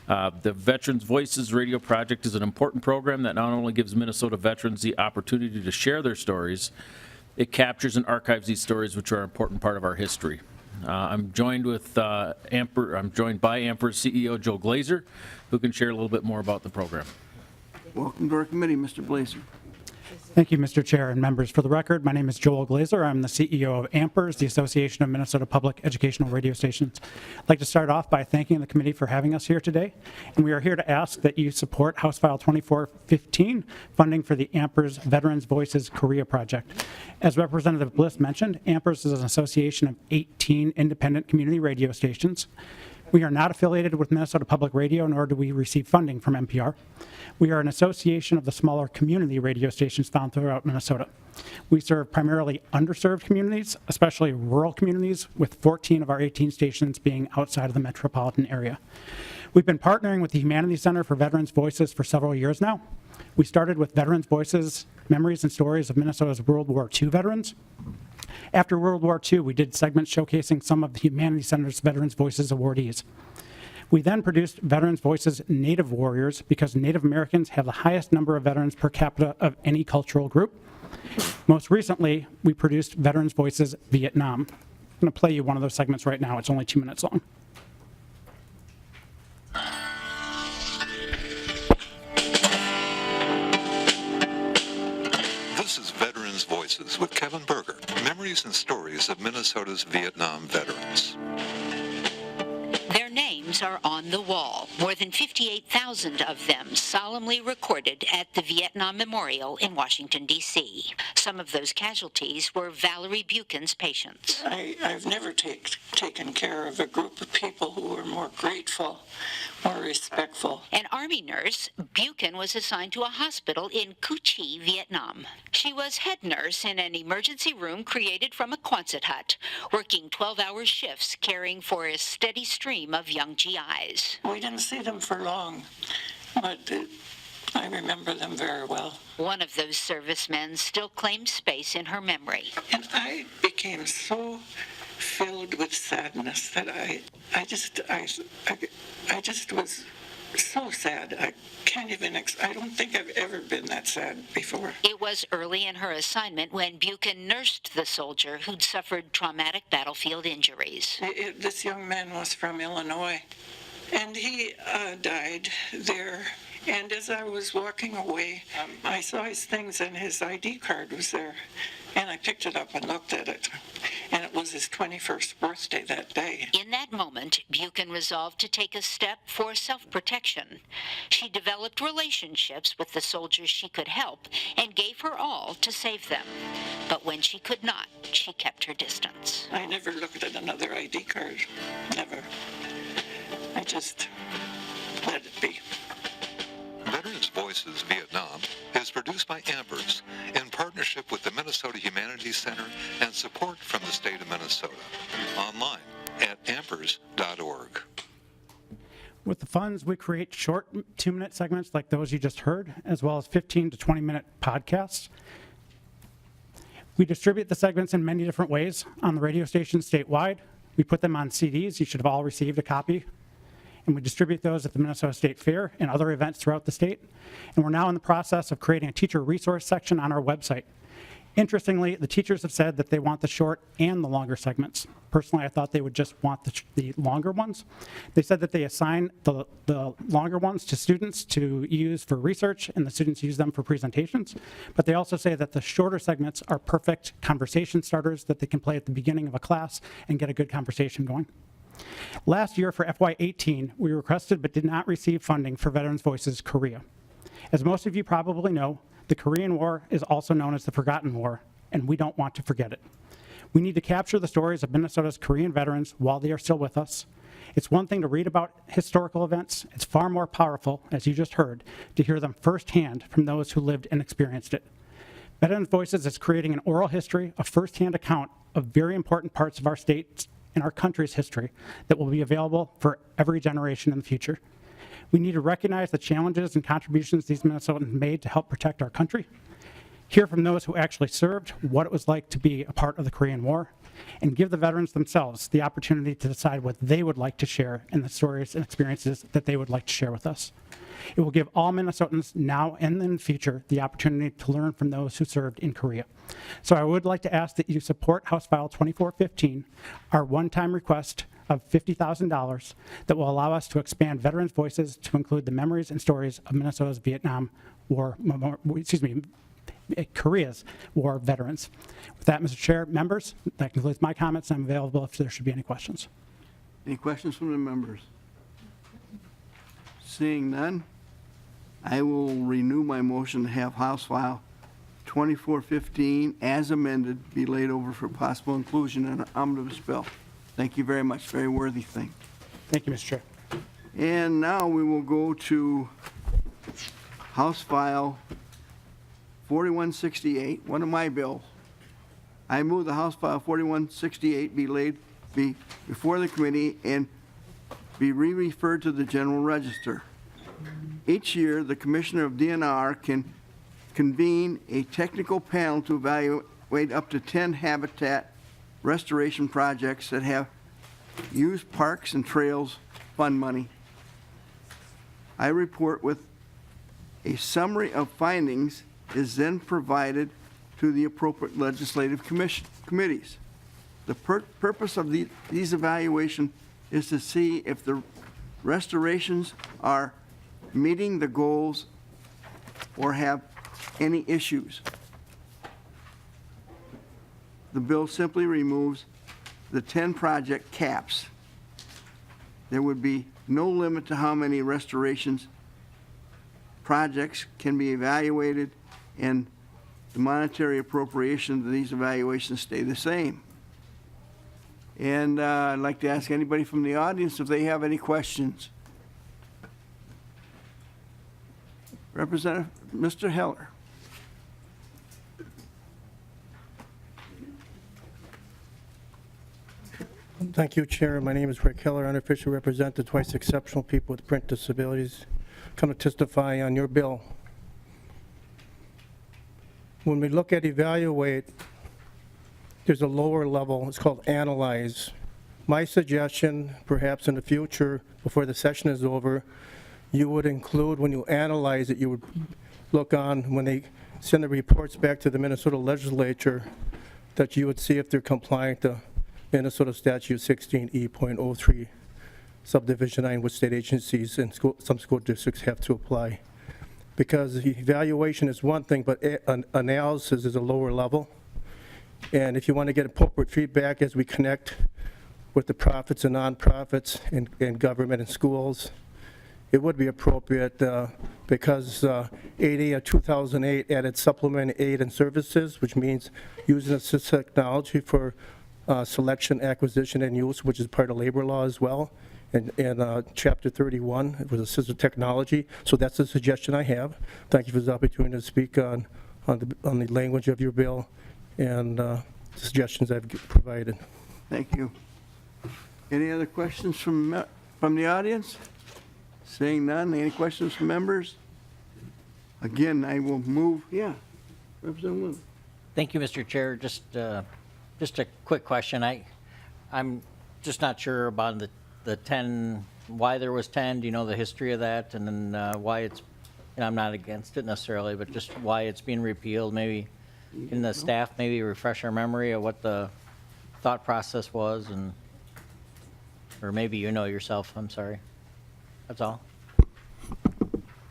Speaker 14: The Veterans Voices Radio Project is an important program that not only gives Minnesota veterans the opportunity to share their stories, it captures and archives these stories, which are an important part of our history. I'm joined by AMPERS CEO Joe Glazer, who can share a little bit more about the program.
Speaker 1: Welcome to our committee, Mr. Blazer.
Speaker 15: Thank you, Mr. Chair and members. For the record, my name is Joel Glazer. I'm the CEO of AMPERS, the Association of Minnesota Public Educational Radio Stations. I'd like to start off by thanking the committee for having us here today. And we are here to ask that you support House File 2415, funding for the AMPERS Veterans Voices Korea Project. As Representative Bliss mentioned, AMPERS is an association of 18 independent community radio stations. We are not affiliated with Minnesota Public Radio, nor do we receive funding from NPR. We are an association of the smaller community radio stations found throughout Minnesota. We serve primarily underserved communities, especially rural communities, with 14 of our 18 stations being outside of the metropolitan area. We've been partnering with the Humanities Center for Veterans Voices for several years now. We started with Veterans Voices, Memories and Stories of Minnesota's World War II veterans. After World War II, we did segments showcasing some of the Humanities Center's Veterans Voices awardees. We then produced Veterans Voices Native Warriors because Native Americans have the highest number of veterans per capita of any cultural group. Most recently, we produced Veterans Voices Vietnam. I'm going to play you one of those segments right now. It's only 2 minutes long.
Speaker 16: This is Veterans Voices with Kevin Berger, memories and stories of Minnesota's Vietnam veterans.
Speaker 17: Their names are on the wall, more than 58,000 of them solemnly recorded at the Vietnam Memorial in Washington, D.C. Some of those casualties were Valerie Buchan's patients.
Speaker 18: I've never taken care of a group of people who were more grateful, more respectful.
Speaker 17: An Army nurse, Buchan was assigned to a hospital in Cu Chi, Vietnam. She was head nurse in an emergency room created from a Quonset hut, working 12-hour shifts caring for a steady stream of young GIs.
Speaker 18: We didn't see them for long, but I remember them very well.
Speaker 17: One of those servicemen still claims space in her memory.
Speaker 18: And I became so filled with sadness that I just was so sad. I can't even, I don't think I've ever been that sad before.
Speaker 17: It was early in her assignment when Buchan nursed the soldier who'd suffered traumatic battlefield injuries.
Speaker 18: This young man was from Illinois, and he died there. And as I was walking away, I saw his things, and his ID card was there. And I picked it up and looked at it, and it was his 21st birthday that day.
Speaker 17: In that moment, Buchan resolved to take a step for self-protection. She developed relationships with the soldiers she could help and gave her all to save them. But when she could not, she kept her distance.
Speaker 18: I never looked at another ID card, never. I just let it be.
Speaker 16: Veterans Voices Vietnam is produced by Ampers in partnership with the Minnesota Humanities Center and support from the state of Minnesota. Online at ampers.org.
Speaker 15: With the funds, we create short 2-minute segments like those you just heard, as well as 15 to 20-minute podcasts. We distribute the segments in many different ways on the radio stations statewide. We put them on CDs. You should have all received a copy. And we distribute those at the Minnesota State Fair and other events throughout the state. And we're now in the process of creating a teacher resource section on our website. Interestingly, the teachers have said that they want the short and the longer segments. Personally, I thought they would just want the longer ones. They said that they assign the longer ones to students to use for research, and the students use them for presentations. But they also say that the shorter segments are perfect conversation starters that they can play at the beginning of a class and get a good conversation going. Last year for FY18, we requested but did not receive funding for Veterans Voices Korea. As most of you probably know, the Korean War is also known as the Forgotten War, and we don't want to forget it. We need to capture the stories of Minnesota's Korean veterans while they are still with us. It's one thing to read about historical events. It's far more powerful, as you just heard, to hear them firsthand from those who lived and experienced it. Veterans Voices is creating an oral history, a firsthand account of very important parts of our state's and our country's history that will be available for every generation in the future. We need to recognize the challenges and contributions these Minnesotans made to help protect our country, hear from those who actually served what it was like to be a part of the Korean War, and give the veterans themselves the opportunity to decide what they would like to share and the stories and experiences that they would like to share with us. It will give all Minnesotans now and in the future the opportunity to learn from those who served in Korea. So I would like to ask that you support House File 2415, our one-time request of $50,000 that will allow us to expand Veterans Voices to include the memories and stories of Minnesota's Vietnam War, Korea's war veterans. With that, Mr. Chair, members, that concludes my comments. I'm available if there should be any questions.
Speaker 1: Any questions from the members? Seeing none, I will renew my motion to have House File 2415 as amended be laid over for possible inclusion in an omnibus bill. Thank you very much. Very worthy thing.
Speaker 15: Thank you, Mr. Chair.
Speaker 1: And now we will go to House File 4168, one of my bills. I move the House File 4168 be laid before the committee and be re-referred to the General Register. Each year, the Commissioner of DNR can convene a technical panel to evaluate up to 10 habitat restoration projects that have used parks and trails fund money. I report with a summary of findings is then provided to the appropriate legislative committees. The purpose of these evaluations is to see if the restorations are meeting the goals or have any issues. The bill simply removes the 10 project caps. There would be no limit to how many restorations projects can be evaluated, and the monetary appropriation of these evaluations stay the same. And I'd like to ask anybody from the audience if they have any questions. Representative Mr. Heller.
Speaker 13: Thank you, Chair. My name is Rick Heller, unofficial representative, twice exceptional people with print disabilities. Come to testify on your bill. When we look at evaluate, there's a lower level, it's called analyze. My suggestion, perhaps in the future, before the session is over, you would include, when you analyze it, you would look on, when they send the reports back to the Minnesota legislature, that you would see if they're compliant to Minnesota Statute 16E.03, subdivision 9, which state agencies and some school districts have to apply. Because evaluation is one thing, but analysis is a lower level. And if you want to get appropriate feedback as we connect with the profits and nonprofits in government and schools, it would be appropriate because 80 of 2008 added supplement aid and services, which means using assistive technology for selection, acquisition, and use, which is part of labor law as well. And Chapter 31, it was assistive technology. So that's the suggestion I have. Thank you for this opportunity to speak on the language of your bill and suggestions I've provided.
Speaker 1: Thank you. Any other questions from the audience? Seeing none, any questions from members? Again, I will move, yeah, Representative Lilly.
Speaker 8: Thank you, Mr. Chair. Just a quick question. I'm just not sure about the 10, why there was 10. Do you know the history of that? And then why it's, and I'm not against it necessarily, but just why it's being repealed. Maybe in the staff, maybe refresh our memory of what the thought process was, and or maybe you know yourself. I'm sorry. That's all.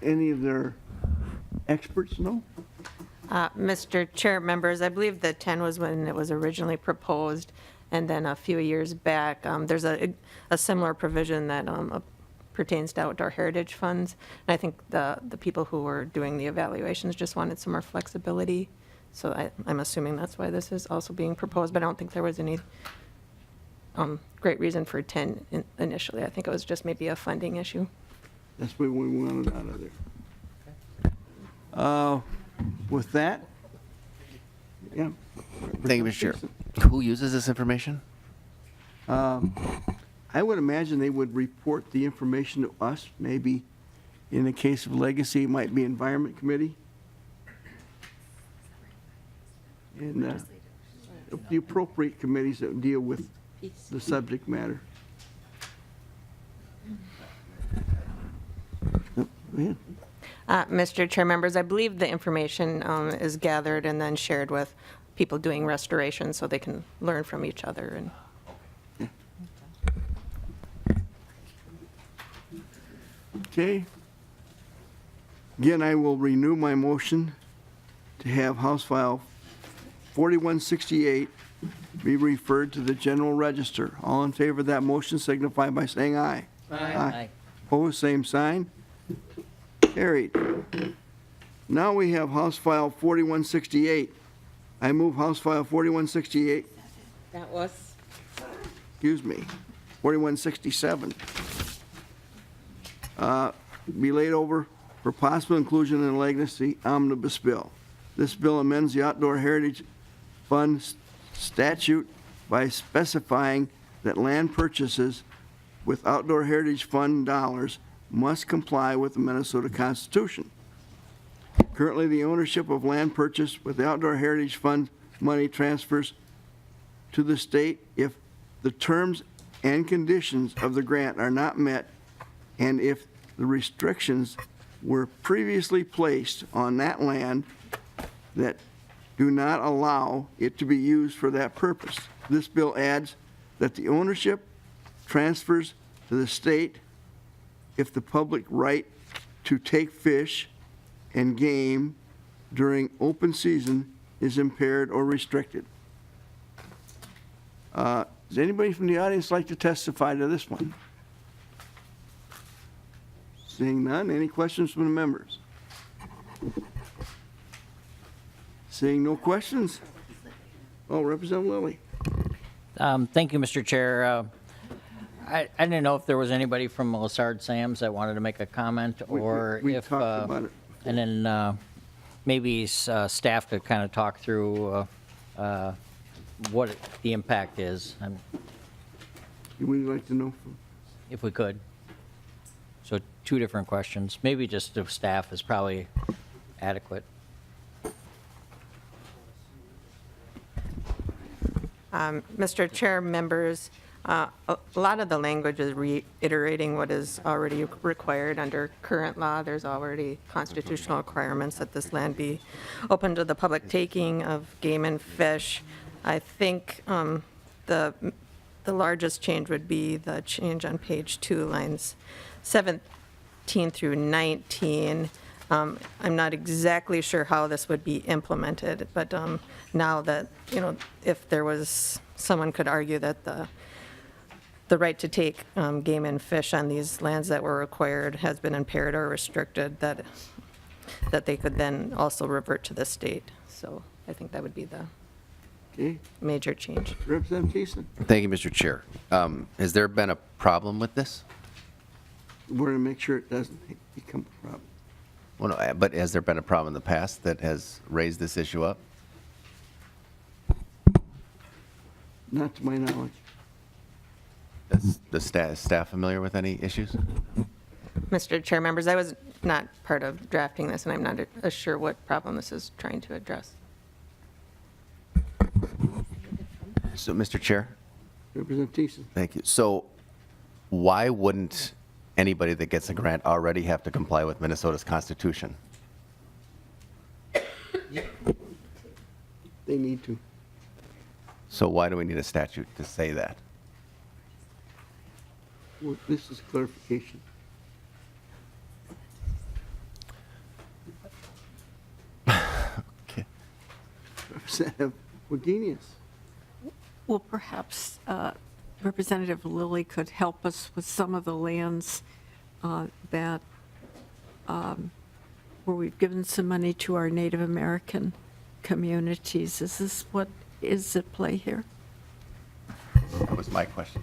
Speaker 1: Any of their experts know?
Speaker 19: Mr. Chair, members, I believe the 10 was when it was originally proposed, and then a few years back, there's a similar provision that pertains to outdoor heritage funds. And I think the people who were doing the evaluations just wanted some more flexibility. So I'm assuming that's why this is also being proposed, but I don't think there was any great reason for 10 initially. I think it was just maybe a funding issue.
Speaker 1: That's what we wanted out of there. With that, yeah.
Speaker 20: Thank you, Mr. Chair. Who uses this information?
Speaker 1: I would imagine they would report the information to us. Maybe in the case of legacy, it might be Environment Committee. And the appropriate committees that deal with the subject matter. Go ahead.
Speaker 19: Mr. Chair, members, I believe the information is gathered and then shared with people doing restoration so they can learn from each other. And
Speaker 1: Okay. Again, I will renew my motion to have House File 4168 be referred to the General Register. All in favor of that motion signify by saying aye.
Speaker 8: Aye.
Speaker 1: Opposed, same sign. Carried. Now we have House File 4168. I move House File 4168,
Speaker 11: That was,
Speaker 1: excuse me, 4167. Be laid over for possible inclusion in the legacy omnibus bill. This bill amends the Outdoor Heritage Fund statute by specifying that land purchases with Outdoor Heritage Fund dollars must comply with the Minnesota Constitution. Currently, the ownership of land purchased with the Outdoor Heritage Fund money transfers to the state if the terms and conditions of the grant are not met, and if the restrictions were previously placed on that land that do not allow it to be used for that purpose. This bill adds that the ownership transfers to the state if the public right to take fish and game during open season is impaired or restricted. Does anybody from the audience like to testify to this one? Seeing none, any questions from the members? Seeing no questions? Oh, Representative Lilly.
Speaker 8: Thank you, Mr. Chair. I didn't know if there was anybody from Lessard Sams that wanted to make a comment, or
Speaker 1: We
Speaker 8: if,
Speaker 1: talked about it.
Speaker 8: and then maybe staff could kind of talk through what the impact is,
Speaker 1: We'd like to know.
Speaker 8: if we could. So 2 different questions. Maybe just the staff is probably adequate.
Speaker 19: Mr. Chair, members, a lot of the language is reiterating what is already required under current law. There's already constitutional requirements that this land be open to the public taking of game and fish. I think the largest change would be the change on page 2, lines 17 through 19. I'm not exactly sure how this would be implemented, but now that, if there was, someone could argue that the right to take game and fish on these lands that were required has been impaired or restricted, that they could then also revert to the state. So I think that would be the major change.
Speaker 1: Representative Thiessen.
Speaker 20: Thank you, Mr. Chair. Has there been a problem with this?
Speaker 1: We're going to make sure it doesn't become a problem.
Speaker 20: Well, no, but has there been a problem in the past that has raised this issue up?
Speaker 1: Not to my knowledge.
Speaker 20: Is the staff familiar with any issues?
Speaker 19: Mr. Chair, members, I was not part of drafting this, and I'm not sure what problem this is trying to address.
Speaker 20: So, Mr. Chair?
Speaker 1: Representative Thiessen.
Speaker 20: Thank you. So why wouldn't anybody that gets a grant already have to comply with Minnesota's Constitution?
Speaker 1: They need to.
Speaker 20: So why do we need a statute to say that?
Speaker 1: Well, this is clarification.
Speaker 20: Okay.
Speaker 1: Representative Wagenius.
Speaker 21: Well, perhaps Representative Lilly could help us with some of the lands that where we've given some money to our Native American communities. Is this what is at play here?
Speaker 20: That was my question.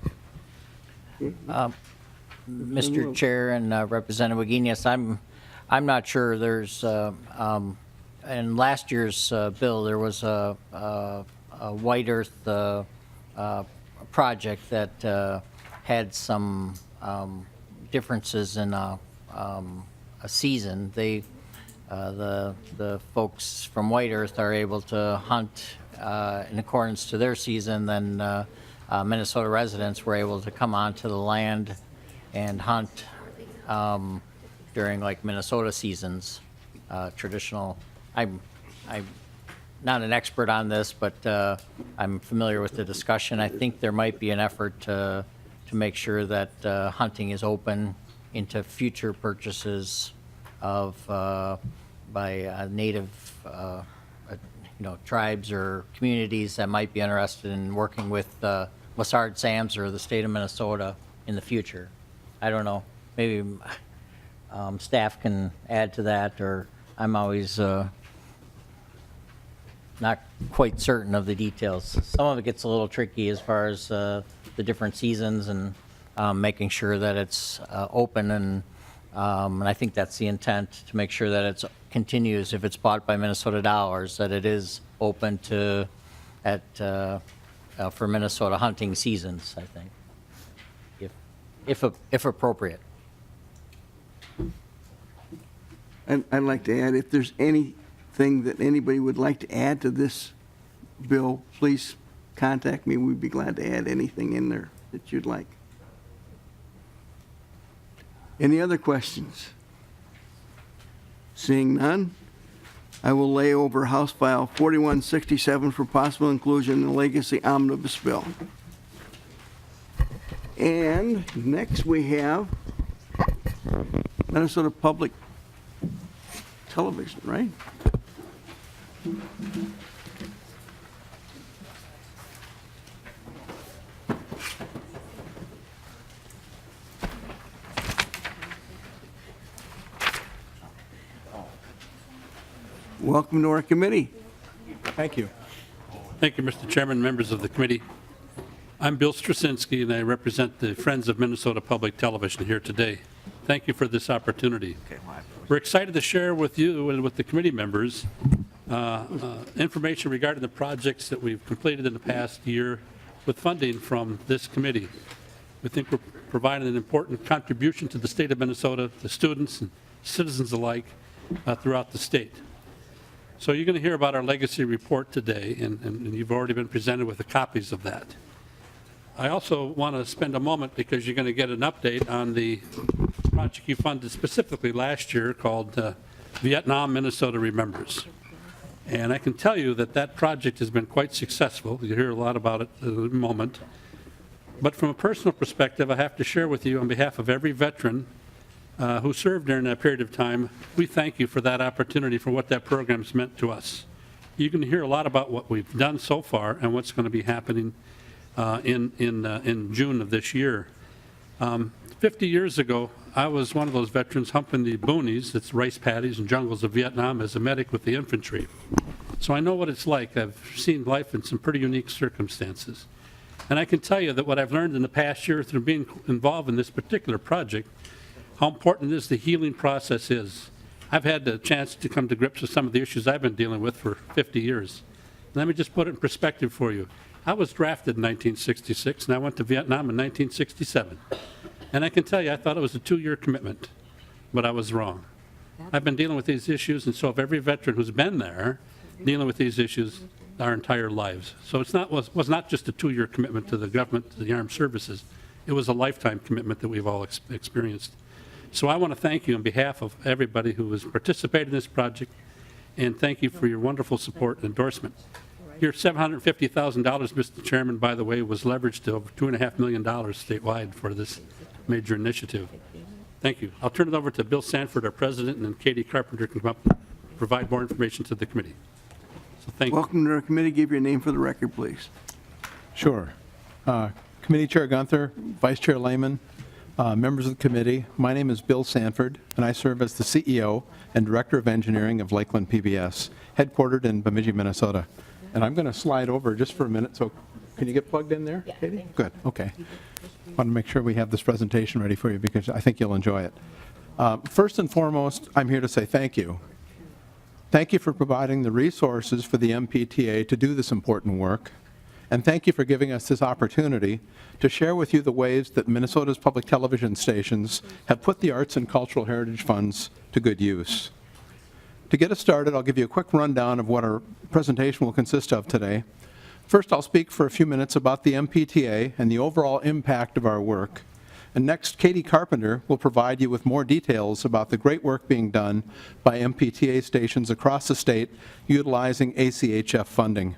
Speaker 8: Mr. Chair and Representative Wagenius, I'm not sure. There's in last year's bill there was a White Earth project that had some differences in a season. The folks from White Earth are able to hunt in accordance to their season. Then Minnesota residents were able to come onto the land and hunt during like Minnesota seasons, traditional. I'm not an expert on this, but I'm familiar with the discussion. I think there might be an effort to make sure that hunting is open into future purchases of by native tribes or communities that might be interested in working with Lassard Sams or the state of Minnesota in the future. I don't know. Maybe staff can add to that, or I'm always not quite certain of the details. Some of it gets a little tricky as far as the different seasons and making sure that it's open, and I think that's the intent, to make sure that it continues, if it's bought by Minnesota dollars, that it is open to for Minnesota hunting seasons, I think, if appropriate.
Speaker 1: And I'd like to add, if there's anything that anybody would like to add to this bill, please contact me. We'd be glad to add anything in there that you'd like. Any other questions? Seeing none, I will lay over House File 4167 for possible inclusion in the Legacy Omnibus Bill. And next we have Minnesota Public Television, right? Welcome to our committee.
Speaker 22: Thank you. Thank you, Mr. Chairman, members of the committee. I'm Bill Straczynski, and I represent the Friends of Minnesota Public Television here today. Thank you for this opportunity. We're excited to share with you and with the committee members information regarding the projects that we've completed in the past year with funding from this committee. We think we're providing an important contribution to the state of Minnesota, the students and citizens alike throughout the state. So you're going to hear about our legacy report today, and you've already been presented with the copies of that. I also want to spend a moment, because you're going to get an update on the project you funded specifically last year called Vietnam, Minnesota Remembers. And I can tell you that that project has been quite successful. You'll hear a lot about it in a moment. But from a personal perspective, I have to share with you on behalf of every veteran who served during that period of time, we thank you for that opportunity, for what that program's meant to us. You can hear a lot about what we've done so far and what's going to be happening in June of this year. 50 years ago, I was one of those veterans humping the boonies, that's rice paddies and jungles of Vietnam, as a medic with the infantry. So I know what it's like. I've seen life in some pretty unique circumstances. And I can tell you that what I've learned in the past year through being involved in this particular project, how important it is the healing process is. I've had the chance to come to grips with some of the issues I've been dealing with for 50 years. Let me just put it in perspective for you. I was drafted in 1966, and I went to Vietnam in 1967. And I can tell you, I thought it was a 2-year commitment, but I was wrong. I've been dealing with these issues, and so have every veteran who's been there dealing with these issues our entire lives. So it's not was not just a 2-year commitment to the government, to the armed services. It was a lifetime commitment that we've all experienced. So I want to thank you on behalf of everybody who has participated in this project, and thank you for your wonderful support and endorsement. Your $750,000, Mr. Chairman, by the way, was leveraged to over $2.5 million statewide for this major initiative. Thank you. I'll turn it over to Bill Sanford, our president, and then Katie Carpenter can come up and provide more information to the committee. So thank you.
Speaker 1: Welcome to our committee. Give your name for the record, please.
Speaker 4: Sure. Committee Chair Gunther, Vice Chair Lehman, members of the committee, my name is Bill Sanford, and I serve as the CEO and Director of Engineering of Lakeland PBS, headquartered in Bemidji, Minnesota. And I'm going to slide over just for a minute. So can you get plugged in there, Katie? Good. Okay. I want to make sure we have this presentation ready for you because I think you'll enjoy it. First and foremost, I'm here to say thank you. Thank you for providing the resources for the MPTA to do this important work. And thank you for giving us this opportunity to share with you the ways that Minnesota's public television stations have put the arts and cultural heritage funds to good use. To get us started, I'll give you a quick rundown of what our presentation will consist of today. First, I'll speak for a few minutes about the MPTA and the overall impact of our work. And next, Katie Carpenter will provide you with more details about the great work being done by MPTA stations across the state utilizing ACHF funding.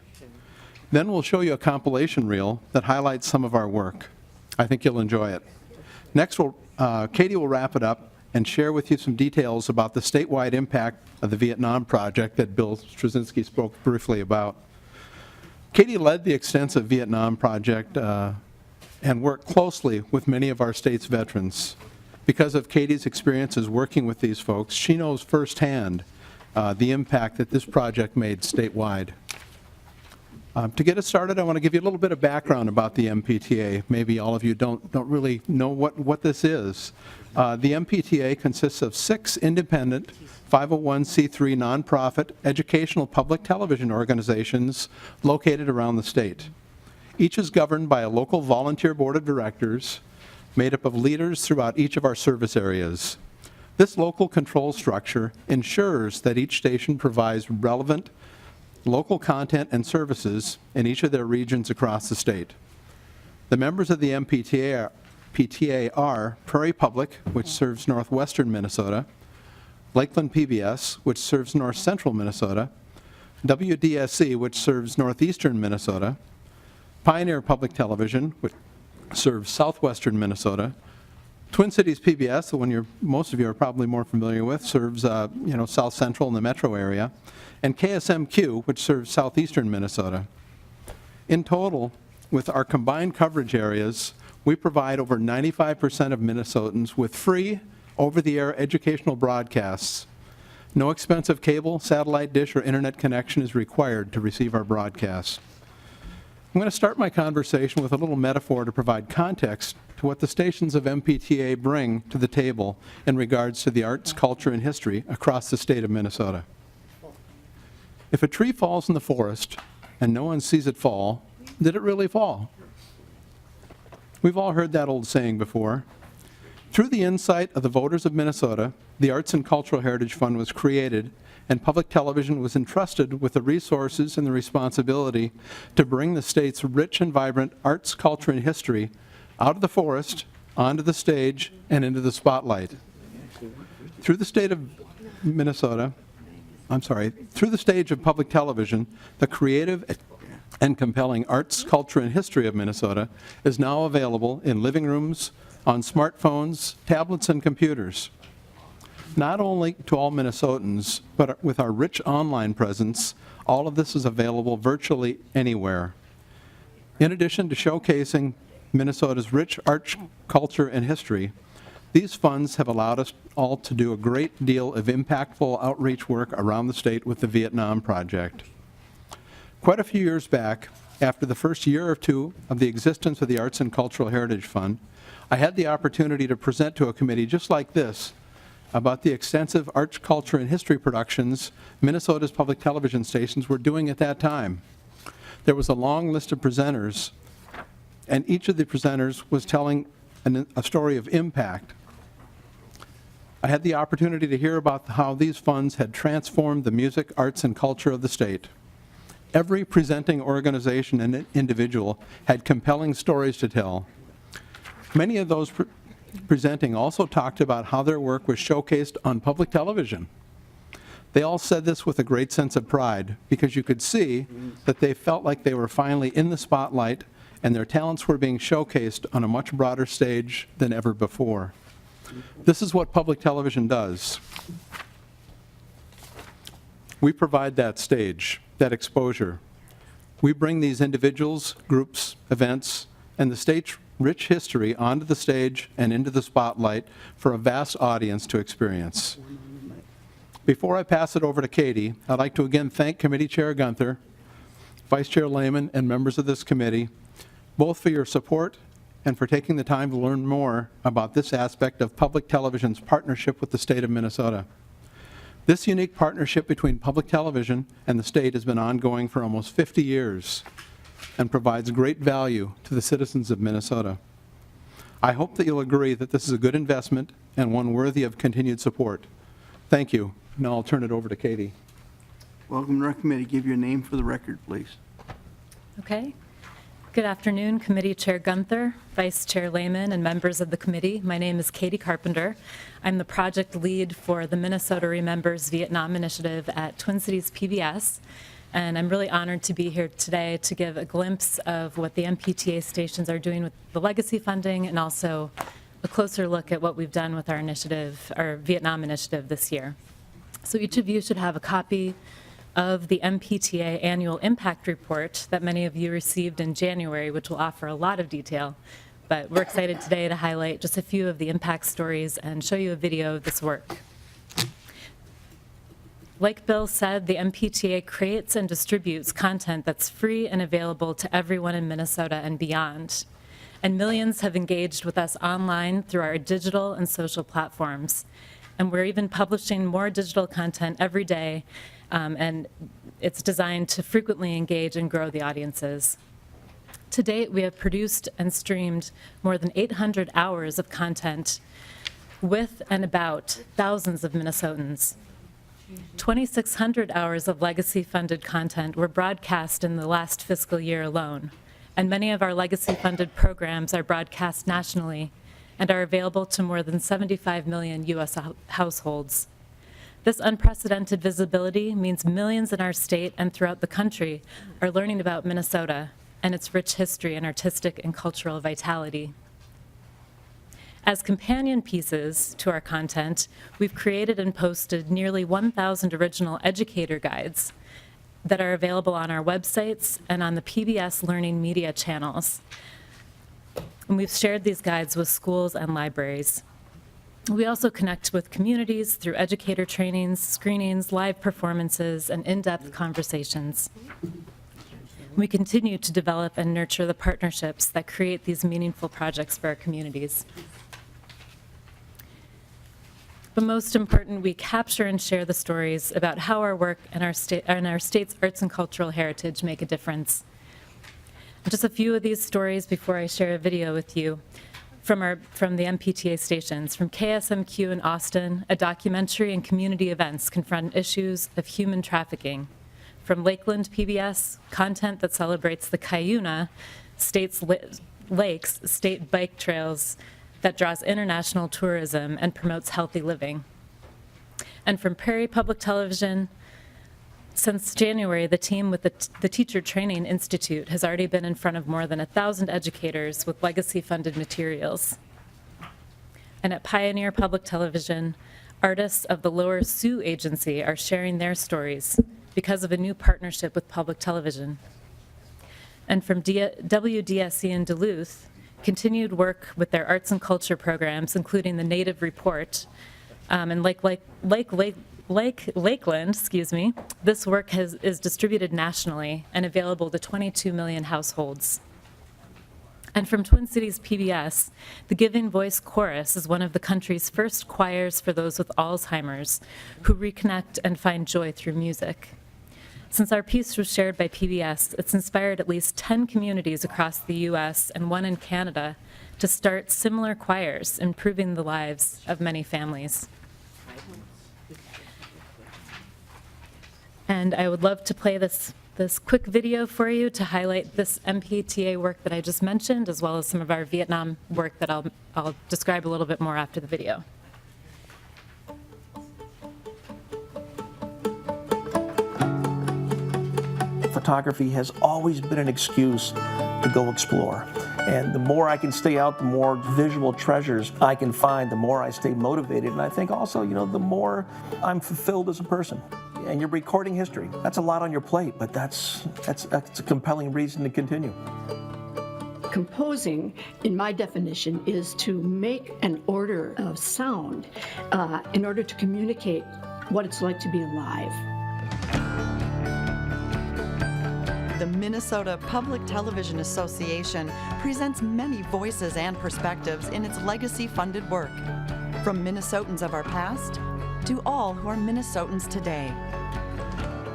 Speaker 4: Then we'll show you a compilation reel that highlights some of our work. I think you'll enjoy it. Next, Katie will wrap it up and share with you some details about the statewide impact of the Vietnam project that Bill Straczynski spoke briefly about. Katie led the extensive Vietnam project and worked closely with many of our state's veterans. Because of Katie's experiences working with these folks, she knows firsthand the impact that this project made statewide. To get us started, I want to give you a little bit of background about the MPTA. Maybe all of you don't really know what this is. The MPTA consists of 6 independent 501c3 nonprofit educational public television organizations located around the state. Each is governed by a local volunteer board of directors made up of leaders throughout each of our service areas. This local control structure ensures that each station provides relevant local content and services in each of their regions across the state. The members of the MPTA are Prairie Public, which serves northwestern Minnesota, Lakeland PBS, which serves north central Minnesota, WDSC, which serves northeastern Minnesota, Pioneer Public Television, which serves southwestern Minnesota, Twin Cities PBS, the one most of you are probably more familiar with, serves south central and the metro area, and KSMQ, which serves southeastern Minnesota. In total, with our combined coverage areas, we provide over 95% of Minnesotans with free, over-the-air educational broadcasts. No expensive cable, satellite dish, or internet connection is required to receive our broadcasts. I'm going to start my conversation with a little metaphor to provide context to what the stations of MPTA bring to the table in regards to the arts, culture, and history across the state of Minnesota. If a tree falls in the forest and no one sees it fall, did it really fall? We've all heard that old saying before. Through the insight of the voters of Minnesota, the Arts and Cultural Heritage Fund was created, and public television was entrusted with the resources and the responsibility to bring the state's rich and vibrant arts, culture, and history out of the forest, onto the stage, and into the spotlight. Through the state of Minnesota, through the stage of public television, the creative and compelling arts, culture, and history of Minnesota is now available in living rooms, on smartphones, tablets, and computers. Not only to all Minnesotans, but with our rich online presence, all of this is available virtually anywhere. In addition to showcasing Minnesota's rich arts, culture, and history, these funds have allowed us all to do a great deal of impactful outreach work around the state with the Vietnam Project. Quite a few years back, after the first year or two of the existence of the Arts and Cultural Heritage Fund, I had the opportunity to present to a committee just like this about the extensive arts, culture, and history productions Minnesota's public television stations were doing at that time. There was a long list of presenters, and each of the presenters was telling a story of impact. I had the opportunity to hear about how these funds had transformed the music, arts, and culture of the state. Every presenting organization and individual had compelling stories to tell. Many of those presenting also talked about how their work was showcased on public television. They all said this with a great sense of pride because you could see that they felt like they were finally in the spotlight and their talents were being showcased on a much broader stage than ever before. This is what public television does. We provide that stage, that exposure. We bring these individuals, groups, events, and the state's rich history onto the stage and into the spotlight for a vast audience to experience. Before I pass it over to Katie, I'd like to again thank Committee Chair Gunther, Vice Chair Lehman, and members of this committee, both for your support and for taking the time to learn more about this aspect of public television's partnership with the state of Minnesota. This unique partnership between public television and the state has been ongoing for almost 50 years and provides great value to the citizens of Minnesota. I hope that you'll agree that this is a good investment and one worthy of continued support. Thank you. Now I'll turn it over to Katie.
Speaker 1: Welcome to our committee. Give your name for the record, please.
Speaker 2: Okay. Good afternoon, Committee Chair Gunther, Vice Chair Lehman, and members of the committee. My name is Katie Carpenter. I'm the project lead for the Minnesota Remembers Vietnam Initiative at Twin Cities PBS, and I'm really honored to be here today to give a glimpse of what the MPTA stations are doing with the legacy funding and also a closer look at what we've done with our initiative, our Vietnam initiative this year. So each of you should have a copy of the MPTA annual impact report that many of you received in January, which will offer a lot of detail. But we're excited today to highlight just a few of the impact stories and show you a video of this work. Like Bill said, the MPTA creates and distributes content that's free and available to everyone in Minnesota and beyond. And millions have engaged with us online through our digital and social platforms. And we're even publishing more digital content every day, and it's designed to frequently engage and grow the audiences. To date, we have produced and streamed more than 800 hours of content with and about thousands of Minnesotans. 2,600 hours of legacy-funded content were broadcast in the last fiscal year alone, and many of our legacy-funded programs are broadcast nationally and are available to more than 75 million U.S. households. This unprecedented visibility means millions in our state and throughout the country are learning about Minnesota and its rich history and artistic and cultural vitality. As companion pieces to our content, we've created and posted nearly 1,000 original educator guides that are available on our websites and on the PBS Learning Media channels. And we've shared these guides with schools and libraries. We also connect with communities through educator trainings, screenings, live performances, and in-depth conversations. We continue to develop and nurture the partnerships that create these meaningful projects for our communities. But most important, we capture and share the stories about how our work and our state's arts and cultural heritage make a difference. Just a few of these stories before I share a video with you from the MPTA stations. From KSMQ in Austin, a documentary and community events confront issues of human trafficking. From Lakeland PBS, content that celebrates the Cuyuna state's lakes, state bike trails that draws international tourism and promotes healthy living. And from Prairie Public Television, since January, the team with the Teacher Training Institute has already been in front of more than 1,000 educators with legacy-funded materials. And at Pioneer Public Television, Artists of the Lower Sioux Agency are sharing their stories because of a new partnership with public television. And from WDSC in Duluth, continued work with their arts and culture programs, including the Native Report, and Lakeland, this work is distributed nationally and available to 22 million households. And from Twin Cities PBS, the Giving Voice Chorus is one of the country's first choirs for those with Alzheimer's who reconnect and find joy through music. Since our piece was shared by PBS, it's inspired at least 10 communities across the U.S. and one in Canada to start similar choirs, improving the lives of many families. And I would love to play this quick video for you to highlight this MPTA work that I just mentioned, as well as some of our Vietnam work that I'll describe a little bit more after the video.
Speaker 7: Photography has always been an excuse to go explore. And the more I can stay out, the more visual treasures I can find, the more I stay motivated. And I think also, the more I'm fulfilled as a person. And you're recording history. That's a lot on your plate, but that's a compelling reason to continue.
Speaker 5: Composing, in my definition, is to make an order of sound in order to communicate what it's like to be alive.
Speaker 6: The Minnesota Public Television Association presents many voices and perspectives in its legacy-funded work, from Minnesotans of our past to all who are Minnesotans today.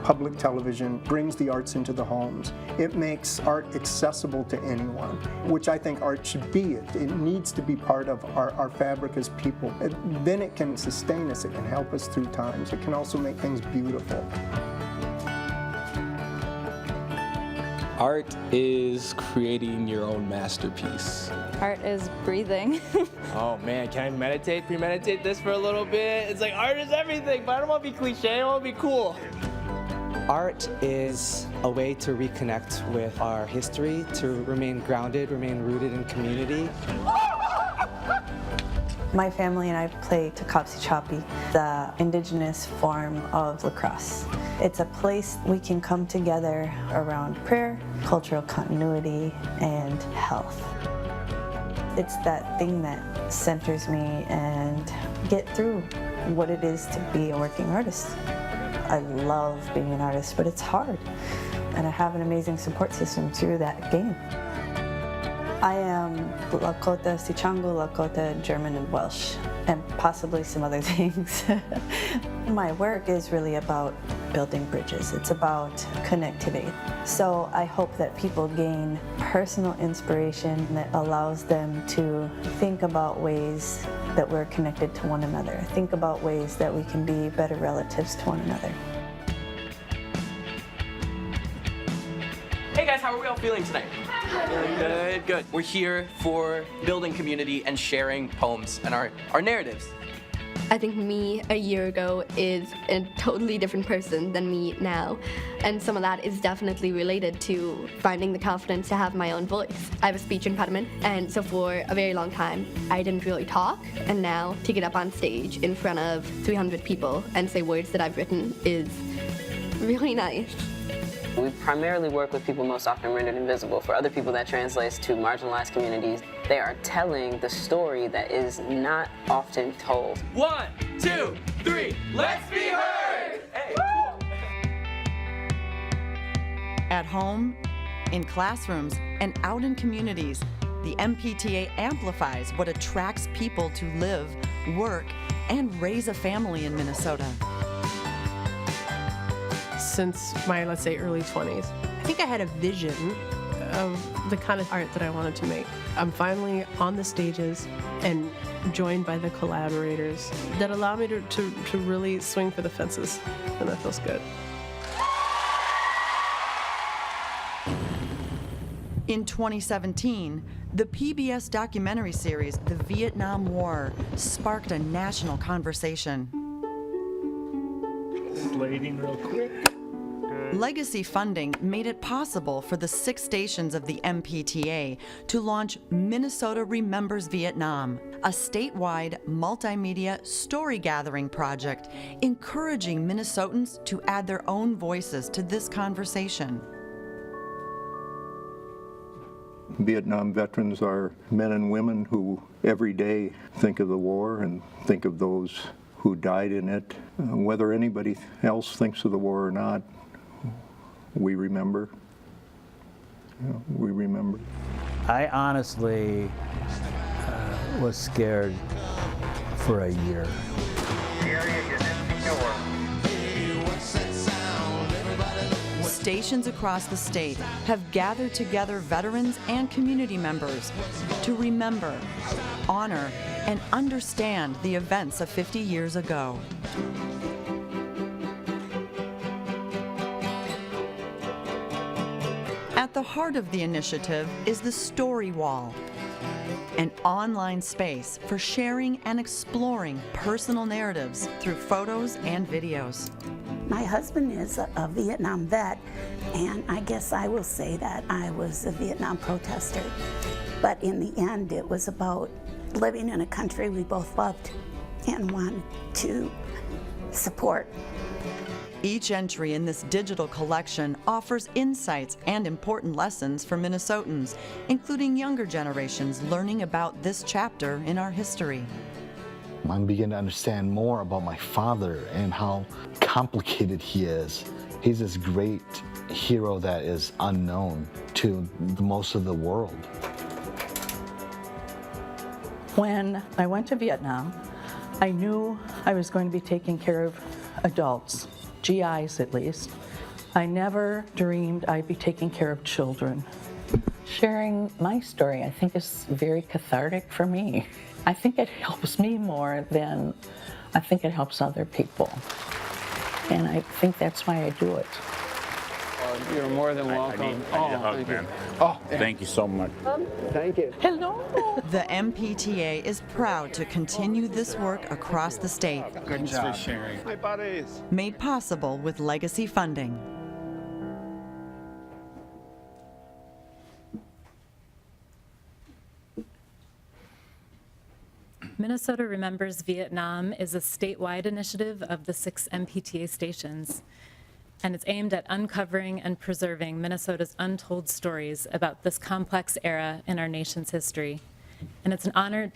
Speaker 23: Public television brings the arts into the homes. It makes art accessible to anyone, which I think art should be. It needs to be part of our fabric as people. Then it can sustain us, it can help us through times. It can also make things beautiful.
Speaker 24: Art is creating your own masterpiece.
Speaker 25: Art is breathing.
Speaker 26: Oh man, can I meditate, premeditate this for a little bit? It's like art is everything, but I don't want to be cliche, I want to be cool.
Speaker 27: Art is a way to reconnect with our history, to remain grounded, remain rooted in community.
Speaker 28: My family and I play Tecopsy Choppy, the indigenous form of lacrosse. It's a place we can come together around prayer, cultural continuity, and health. It's that thing that centers me and get through what it is to be a working artist. I love being an artist, but it's hard. And I have an amazing support system through that game. I am Lakota, Sichangu, Lakota, German, and Welsh, and possibly some other things. My work is really about building bridges. It's about connectivity. So I hope that people gain personal inspiration that allows them to think about ways that we're connected to one another, think about ways that we can be better relatives to one another.
Speaker 29: Hey guys, how are we all feeling tonight? Good, good. We're here for building community and sharing poems and our narratives.
Speaker 30: I think me a year ago is a totally different person than me now. And some of that is definitely related to finding the confidence to have my own voice. I have a speech impediment, and so for a very long time, I didn't really talk. And now to get up on stage in front of 300 people and say words that I've written is really nice.
Speaker 31: We primarily work with people most often rendered invisible. For other people, that translates to marginalized communities. They are telling the story that is not often told.
Speaker 29: 1, 2, 3, let's be heard! Hey.
Speaker 6: At home, in classrooms, and out in communities, the MPTA amplifies what attracts people to live, work, and raise a family in Minnesota.
Speaker 32: Since my, let's say, early 20s. I think I had a vision of the kind of art that I wanted to make. I'm finally on the stages and joined by the collaborators that allow me to really swing for the fences, and that feels good.
Speaker 6: In 2017, the PBS documentary series, The Vietnam War, sparked a national conversation.
Speaker 33: Slating real quick.
Speaker 6: Legacy funding made it possible for the 6 stations of the MPTA to launch Minnesota Remembers Vietnam, a statewide multimedia story gathering project encouraging Minnesotans to add their own voices to this conversation.
Speaker 23: Vietnam veterans are men and women who every day think of the war and think of those who died in it. Whether anybody else thinks of the war or not, we remember. We remember.
Speaker 3: I honestly was scared for a year.
Speaker 9: The area is insecure.
Speaker 6: Stations across the state have gathered together veterans and community members to remember, honor, and understand the events of 50 years ago. At the heart of the initiative is the Story Wall, an online space for sharing and exploring personal narratives through photos and videos.
Speaker 10: My husband is a Vietnam vet, and I guess I will say that I was a Vietnam protester. But in the end, it was about living in a country we both loved and wanted to support.
Speaker 6: Each entry in this digital collection offers insights and important lessons for Minnesotans, including younger generations learning about this chapter in our history.
Speaker 11: I'm beginning to understand more about my father and how complicated he is. He's this great hero that is unknown to most of the world.
Speaker 12: When I went to Vietnam, I knew I was going to be taking care of adults, GIs at least. I never dreamed I'd be taking care of children.
Speaker 13: Sharing my story, I think, is very cathartic for me. I think it helps me more than I think it helps other people. And I think that's why I do it.
Speaker 14: You're more than welcome.
Speaker 9: I need a hug, man. Thank you so much.
Speaker 12: Thank you. Hello.
Speaker 6: The MPTA is proud to continue this work across the state.
Speaker 14: Good job. For sharing.
Speaker 11: My buddies.
Speaker 6: Made possible with legacy funding.
Speaker 2: Minnesota Remembers Vietnam is a statewide initiative of the 6 MPTA stations, and it's aimed at uncovering and preserving Minnesota's untold stories about this complex era in our nation's history. And it's an honor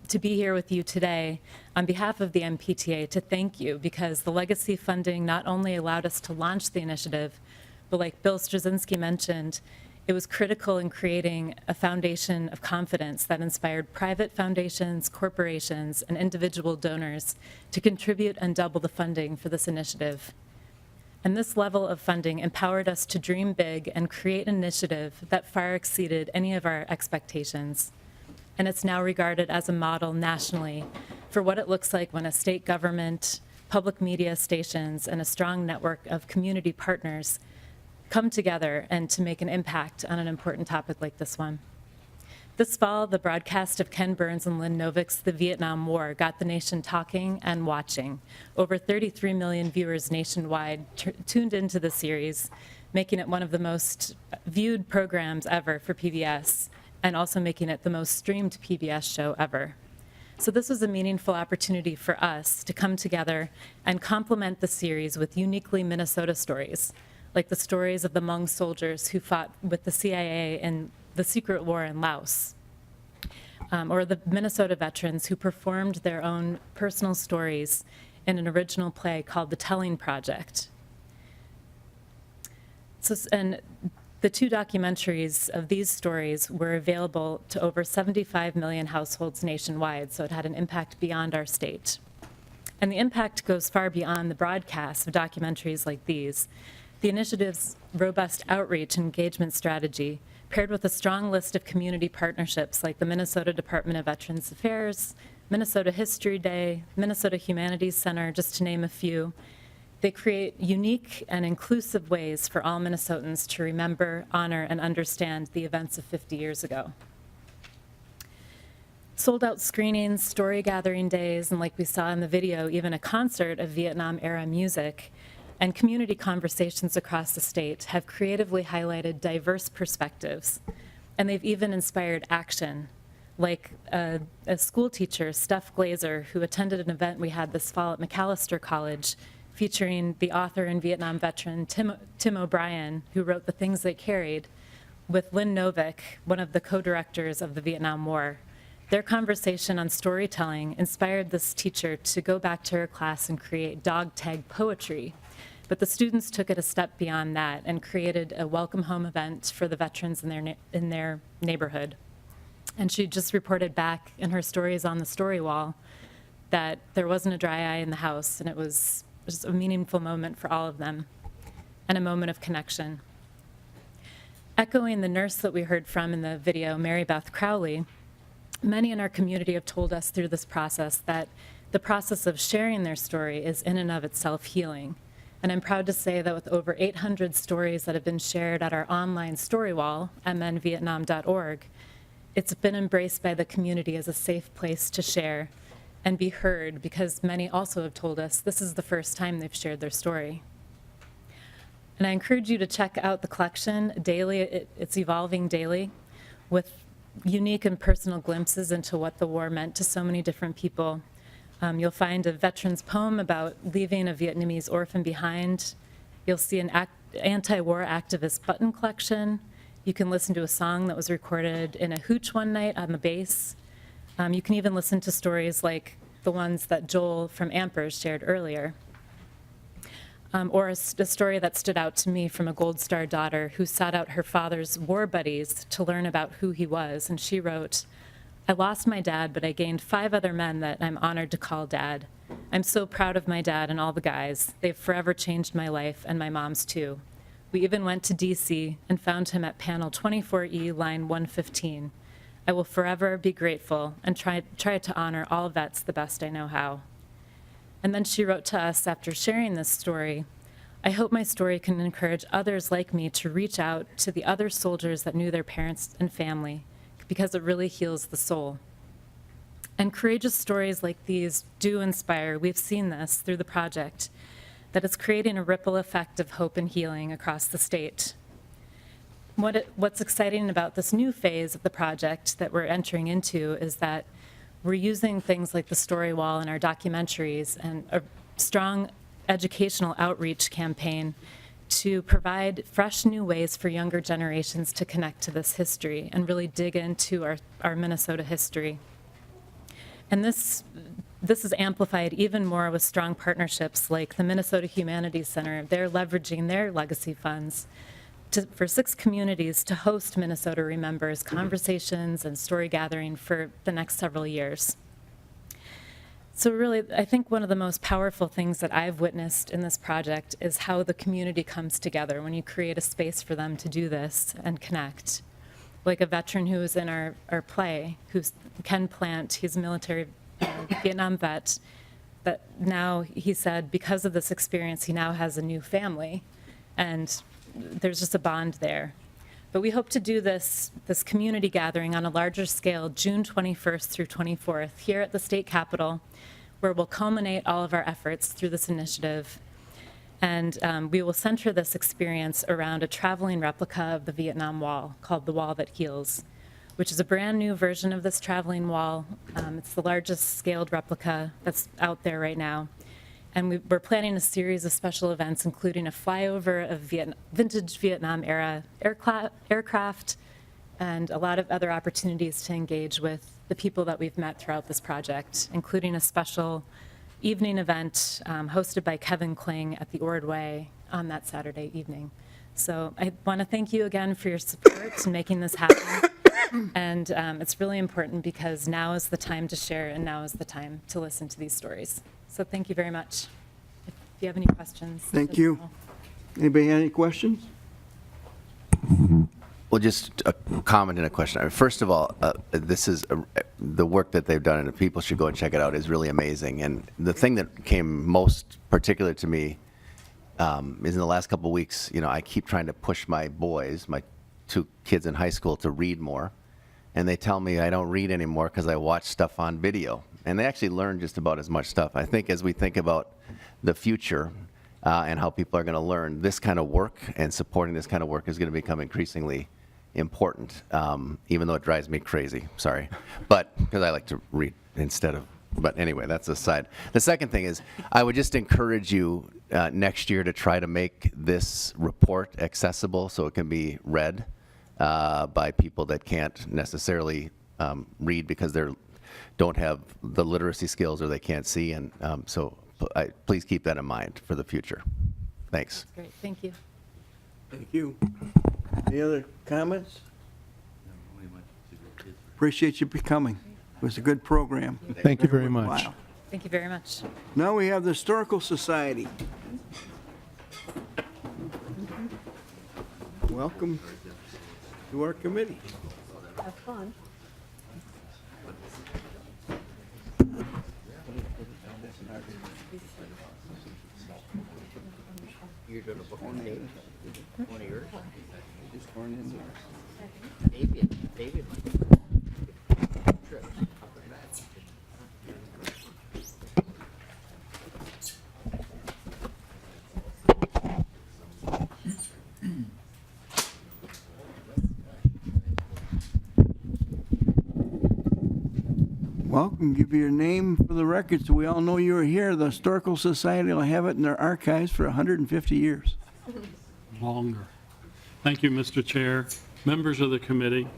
Speaker 2: to be here with you today on behalf of the MPTA to thank you, because the legacy funding not only allowed us to launch the initiative, but like Bill Straczynski mentioned, it was critical in creating a foundation of confidence that inspired private foundations, corporations, and individual donors to contribute and double the funding for this initiative. And this level of funding empowered us to dream big and create an initiative that far exceeded any of our expectations. And it's now regarded as a model nationally for what it looks like when a state government, public media stations, and a strong network of community partners come together and to make an impact on an important topic like this one. This fall, the broadcast of Ken Burns and Lynn Novick's The Vietnam War got the nation talking and watching. Over 33 million viewers nationwide tuned into the series, making it one of the most viewed programs ever for PBS, and also making it the most streamed PBS show ever. So this was a meaningful opportunity for us to come together and complement the series with uniquely Minnesota stories, like the stories of the Hmong soldiers who fought with the CIA in the secret war in Laos, or the Minnesota veterans who performed their own personal stories in an original play called The Telling Project. So, and the 2 documentaries of these stories were available to over 75 million households nationwide, so it had an impact beyond our state. And the impact goes far beyond the broadcast of documentaries like these. The initiative's robust outreach and engagement strategy, paired with a strong list of community partnerships like the Minnesota Department of Veterans Affairs, Minnesota History Day, Minnesota Humanities Center, just to name a few, they create unique and inclusive ways for all Minnesotans to remember, honor, and understand the events of 50 years ago. Sold-out screenings, story gathering days, and like we saw in the video, even a concert of Vietnam-era music, and community conversations across the state have creatively highlighted diverse perspectives, and they've even inspired action, like a school teacher, Steph Glazer, who attended an event we had this fall at McAllister College featuring the author and Vietnam veteran Tim O'Brien, who wrote The Things They Carried, with Lynn Novick, one of the co-directors of the Vietnam War. Their conversation on storytelling inspired this teacher to go back to her class and create dog tag poetry. But the students took it a step beyond that and created a welcome home event for the veterans in their neighborhood. And she just reported back in her stories on the story wall that there wasn't a dry eye in the house, and it was just a meaningful moment for all of them and a moment of connection. Echoing the nurse that we heard from in the video, Mary Beth Crowley, many in our community have told us through this process that the process of sharing their story is in and of itself healing. And I'm proud to say that with over 800 stories that have been shared at our online story wall, mnvietnam.org, it's been embraced by the community as a safe place to share and be heard, because many also have told us this is the first time they've shared their story. And I encourage you to check out the collection daily. It's evolving daily with unique and personal glimpses into what the war meant to so many different people. You'll find a veteran's poem about leaving a Vietnamese orphan behind. You'll see an anti-war activist button collection. You can listen to a song that was recorded in a hooch one night on the base. You can even listen to stories like the ones that Joel from Ampers shared earlier. Or a story that stood out to me from a Gold Star daughter who sought out her father's war buddies to learn about who he was. And she wrote, "I lost my dad, but I gained 5 other men that I'm honored to call dad. I'm so proud of my dad and all the guys. They've forever changed my life, and my mom's too. We even went to DC and found him at panel 24E, line 115. I will forever be grateful and try to honor all vets the best I know how." And then she wrote to us after sharing this story, "I hope my story can encourage others like me to reach out to the other soldiers that knew their parents and family, because it really heals the soul." And courageous stories like these do inspire. We've seen this through the project, that it's creating a ripple effect of hope and healing across the state. What's exciting about this new phase of the project that we're entering into is that we're using things like the story wall in our documentaries and a strong educational outreach campaign to provide fresh new ways for younger generations to connect to this history and really dig into our Minnesota history. And this is amplified even more with strong partnerships like the Minnesota Humanities Center. They're leveraging their legacy funds for 6 communities to host Minnesota Remembers conversations and story gathering for the next several years. So really, I think one of the most powerful things that I've witnessed in this project is how the community comes together when you create a space for them to do this and connect. Like a veteran who was in our play, who's Ken Plant, he's a military Vietnam vet, that now he said because of this experience, he now has a new family, and there's just a bond there. But we hope to do this community gathering on a larger scale, June 21st through 24th, here at the state capitol, where we'll culminate all of our efforts through this initiative. And we will center this experience around a traveling replica of the Vietnam Wall called the Wall That Heals, which is a brand new version of this traveling wall. It's the largest scaled replica that's out there right now. And we're planning a series of special events, including a flyover of vintage Vietnam-era aircraft, and a lot of other opportunities to engage with the people that we've met throughout this project, including a special evening event hosted by Kevin Kling at the Ordway on that Saturday evening. So I want to thank you again for your support in making this happen. And it's really important because now is the time to share, and now is the time to listen to these stories. So thank you very much. If you have any questions.
Speaker 1: Thank you. Anybody have any questions?
Speaker 4: Well, just a comment and a question. First of all, this is the work that they've done, and people should go and check it out, is really amazing. And the thing that came most particular to me is in the last couple of weeks, I keep trying to push my boys, my 2 kids in high school, to read more. And they tell me I don't read anymore because I watch stuff on video. And they actually learn just about as much stuff. I think as we think about the future and how people are going to learn, this kind of work and supporting this kind of work is going to become increasingly important, even though it drives me crazy, sorry. But, because I like to read instead of, but anyway, that's aside. The second thing is, I would just encourage you next year to try to make this report accessible so it can be read by people that can't necessarily read because they don't have the literacy skills or they can't see, and so please keep that in mind for the future. Thanks.
Speaker 2: Great, thank you.
Speaker 1: Thank you. Any other comments? Appreciate you coming. It was a good program.
Speaker 5: Thank you very much.
Speaker 1: Wow.
Speaker 2: Thank you very much.
Speaker 1: Now we have the Historical Society. Welcome to our committee.
Speaker 2: Have fun.
Speaker 7: You're doing a book on David? One of yours? Just torn in there. David. Trips.
Speaker 1: Welcome. Give your name for the record so we all know you were here. The Historical Society will have it in their archives for 150 years.
Speaker 8: Longer. Thank you, Mr. Chair, members of the committee.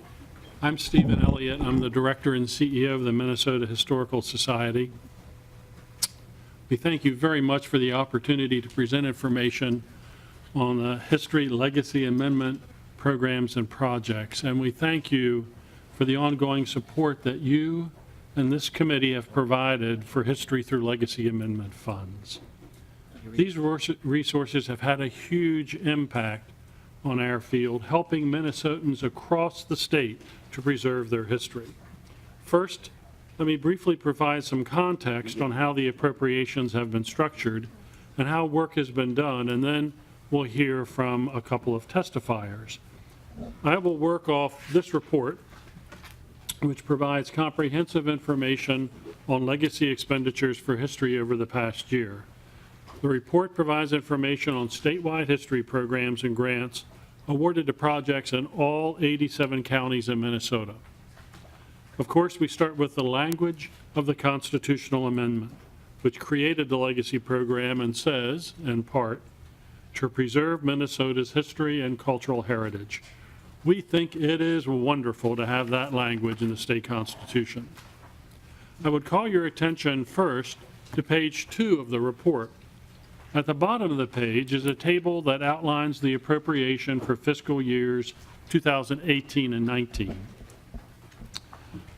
Speaker 8: I'm Stephen Elliott. I'm the director and CEO of the Minnesota Historical Society. We thank you very much for the opportunity to present information on the history, legacy, amendment programs and projects. And we thank you for the ongoing support that you and this committee have provided for history through legacy amendment funds. These resources have had a huge impact on our field, helping Minnesotans across the state to preserve their history. First, let me briefly provide some context on how the appropriations have been structured and how work has been done, and then we'll hear from a couple of testifiers. I will work off this report, which provides comprehensive information on legacy expenditures for history over the past year. The report provides information on statewide history programs and grants awarded to projects in all 87 counties in Minnesota. Of course, we start with the language of the constitutional amendment, which created the legacy program and says, in part, to preserve Minnesota's history and cultural heritage. We think it is wonderful to have that language in the state constitution. I would call your attention first to page 2 of the report. At the bottom of the page is a table that outlines the appropriation for fiscal years 2018 and 19.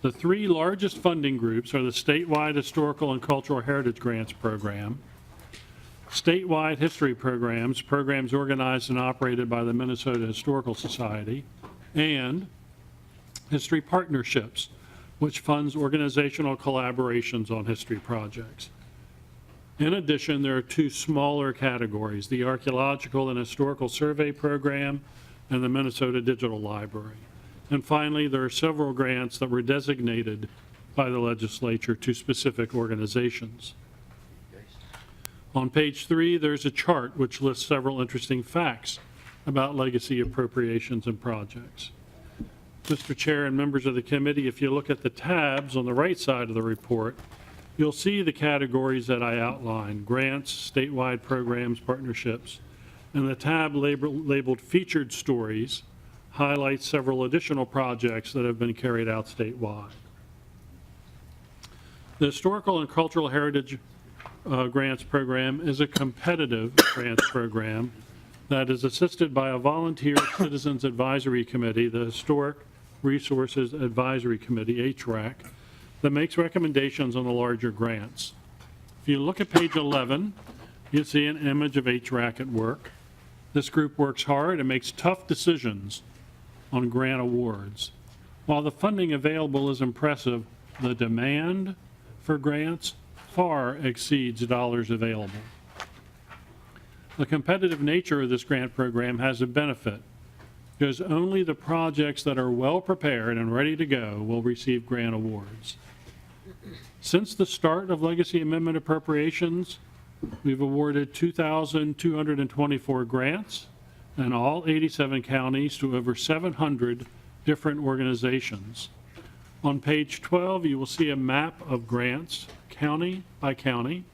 Speaker 8: The three largest funding groups are the statewide Historical and Cultural Heritage Grants Program, statewide history programs organized and operated by the Minnesota Historical Society, and history partnerships, which funds organizational collaborations on history projects. In addition, there are two smaller categories, the Archaeological and Historical Survey Program and the Minnesota Digital Library. And finally, there are several grants that were designated by the legislature to specific organizations. On page 3, there's a chart which lists several interesting facts about legacy appropriations and projects. Mr. Chair and members of the committee, if you look at the tabs on the right side of the report, you'll see the categories that I outlined: grants, statewide programs, partnerships, and the tab labeled featured stories highlights several additional projects that have been carried out statewide. The Historical and Cultural Heritage Grants Program is a competitive grants program that is assisted by a volunteer Citizens Advisory Committee, the Historic Resources Advisory Committee, HRAC, that makes recommendations on the larger grants. If you look at page 11, you see an image of HRAC at work. This group works hard and makes tough decisions on grant awards. While the funding available is impressive, the demand for grants far exceeds dollars available. The competitive nature of this grant program has a benefit, because only the projects that are well prepared and ready to go will receive grant awards. Since the start of legacy amendment appropriations, we've awarded 2,224 grants in all 87 counties to over 700 different organizations. On page 12, you will see a map of grants, county by county,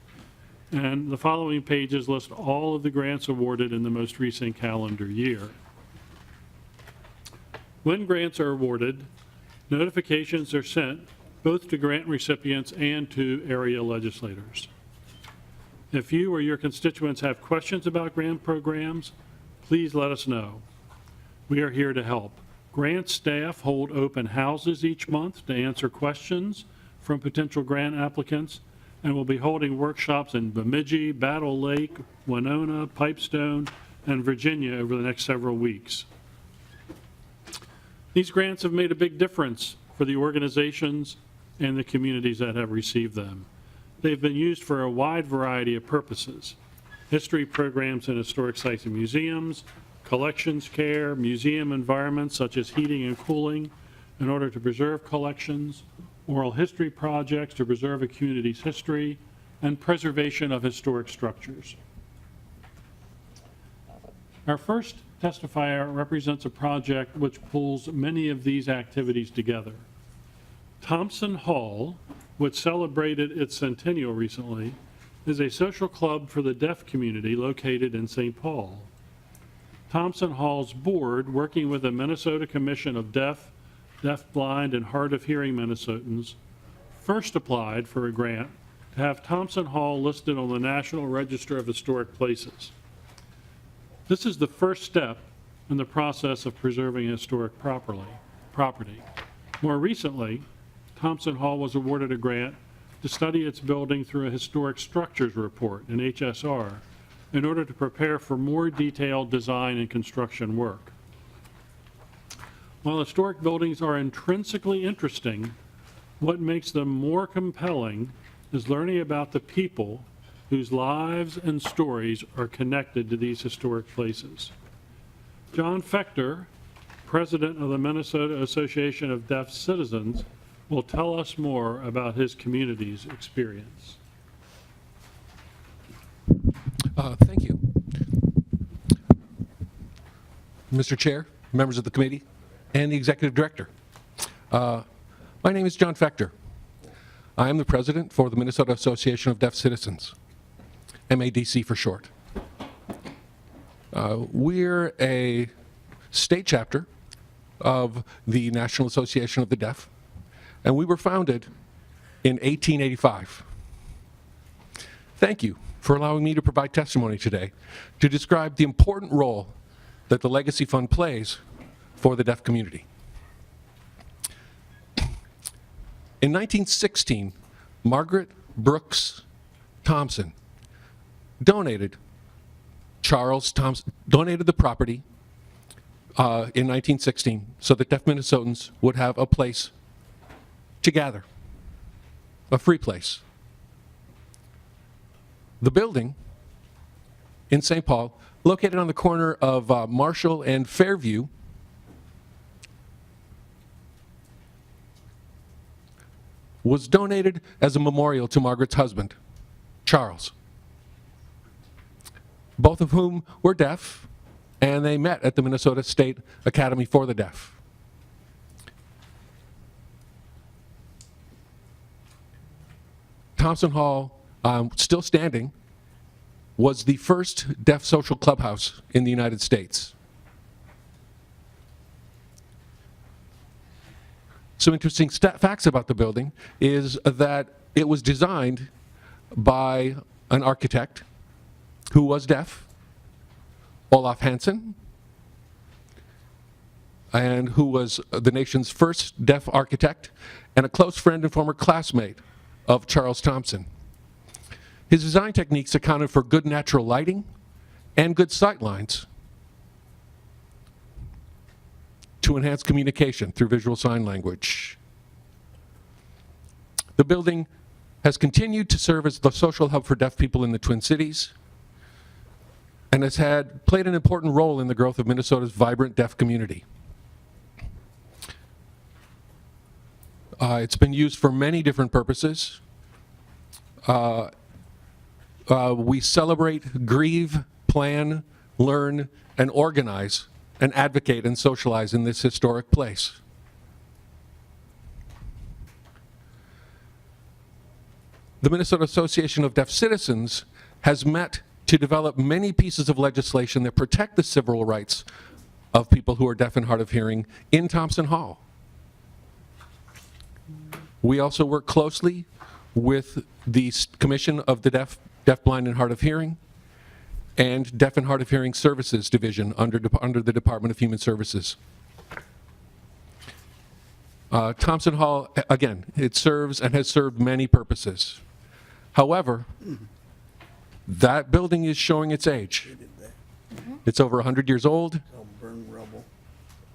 Speaker 8: and the following pages list all of the grants awarded in the most recent calendar year. When grants are awarded, notifications are sent both to grant recipients and to area legislators. If you or your constituents have questions about grant programs, please let us know. We are here to help. Grant staff hold open houses each month to answer questions from potential grant applicants, and we'll be holding workshops in Bemidji, Battle Lake, Winona, Pipestone, and Virginia over the next several weeks. These grants have made a big difference for the organizations and the communities that have received them. They've been used for a wide variety of purposes: history programs in historic sites and museums, collections care, museum environments such as heating and cooling in order to preserve collections, oral history projects to preserve a community's history, and preservation of historic structures. Our first testifier represents a project which pulls many of these activities together. Thompson Hall, which celebrated its centennial recently, is a social club for the deaf community located in St. Paul. Thompson Hall's board, working with the Minnesota Commission of Deaf, Deafblind, and Hard of Hearing Minnesotans, first applied for a grant to have Thompson Hall listed on the National Register of Historic Places. This is the first step in the process of preserving historic property. More recently, Thompson Hall was awarded a grant to study its building through a historic structures report, an HSR, in order to prepare for more detailed design and construction work. While historic buildings are intrinsically interesting, what makes them more compelling is learning about the people whose lives and stories are connected to these historic places. John Fechter, president of the Minnesota Association of Deaf Citizens, will tell us more about his community's experience.
Speaker 5: Thank you. Mr. Chair, members of the committee, and the executive director. My name is John Fechter. I am the president for the Minnesota Association of Deaf Citizens, MADC for short. We're a state chapter of the National Association of the Deaf, and we were founded in 1885. Thank you for allowing me to provide testimony today to describe the important role that the Legacy Fund plays for the deaf community. In 1916, Margaret Brooks Thompson donated the property in 1916 so that deaf Minnesotans would have a place to gather, a free place. The building in St. Paul, located on the corner of Marshall and Fairview, was donated as a memorial to Margaret's husband, Charles, both of whom were deaf, and they met at the Minnesota State Academy for the Deaf. Thompson Hall, still standing, was the first deaf social clubhouse in the United States. Some interesting facts about the building is that it was designed by an architect who was deaf, Olaf Hansen, and who was the nation's first deaf architect and a close friend and former classmate of Charles Thompson. His design techniques accounted for good natural lighting and good sight lines to enhance communication through visual sign language. The building has continued to serve as the social hub for deaf people in the Twin Cities and has played an important role in the growth of Minnesota's vibrant deaf community. It's been used for many different purposes. We celebrate, grieve, plan, learn, and organize, and advocate and socialize in this historic place. The Minnesota Association of Deaf Citizens has met to develop many pieces of legislation that protect the civil rights of people who are deaf and hard of hearing in Thompson Hall. We also work closely with the Commission of the Deaf, Blind, and Hard of Hearing and Deaf and Hard of Hearing Services Division under the Department of Human Services. Thompson Hall, again, it serves and has served many purposes. However, that building is showing its age. It's over 100 years old,
Speaker 1: Burn rubble.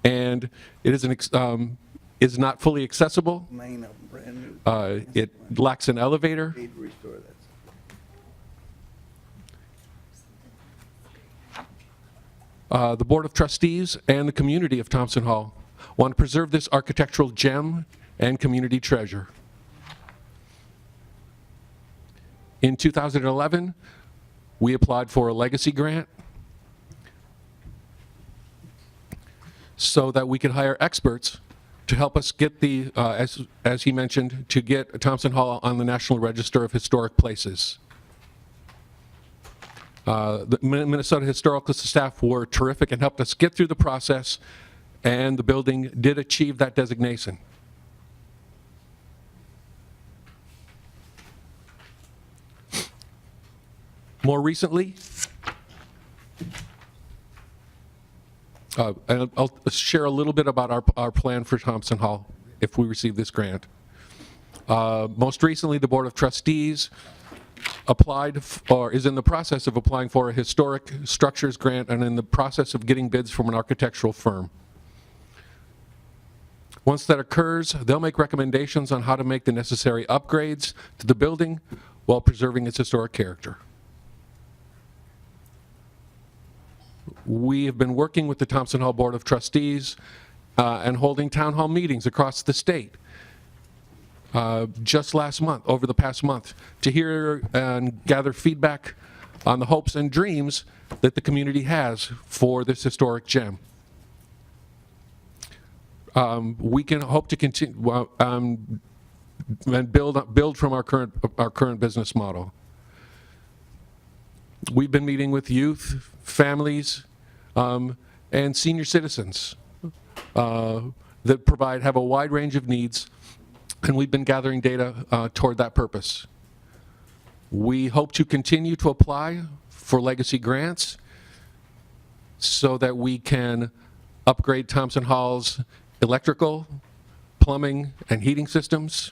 Speaker 5: and it is not fully accessible.
Speaker 1: Main of them, brand new.
Speaker 5: It lacks an elevator.
Speaker 1: Paid to restore that.
Speaker 5: The Board of Trustees and the community of Thompson Hall want to preserve this architectural gem and community treasure. In 2011, we applied for a legacy grant so that we could hire experts to help us get the, as he mentioned, to get Thompson Hall on the National Register of Historic Places. The Minnesota Historical staff were terrific and helped us get through the process, and the building did achieve that designation. More recently, and I'll share a little bit about our plan for Thompson Hall if we receive this grant. Most recently, the Board of Trustees applied or is in the process of applying for a historic structures grant and in the process of getting bids from an architectural firm. Once that occurs, they'll make recommendations on how to make the necessary upgrades to the building while preserving its historic character. We have been working with the Thompson Hall Board of Trustees and holding town hall meetings across the state just last month, over the past month, to hear and gather feedback on the hopes and dreams that the community has for this historic gem. We can hope to continue and build from our current business model. We've been meeting with youth, families, and senior citizens that have a wide range of needs, and we've been gathering data toward that purpose. We hope to continue to apply for legacy grants so that we can upgrade Thompson Hall's electrical, plumbing, and heating systems.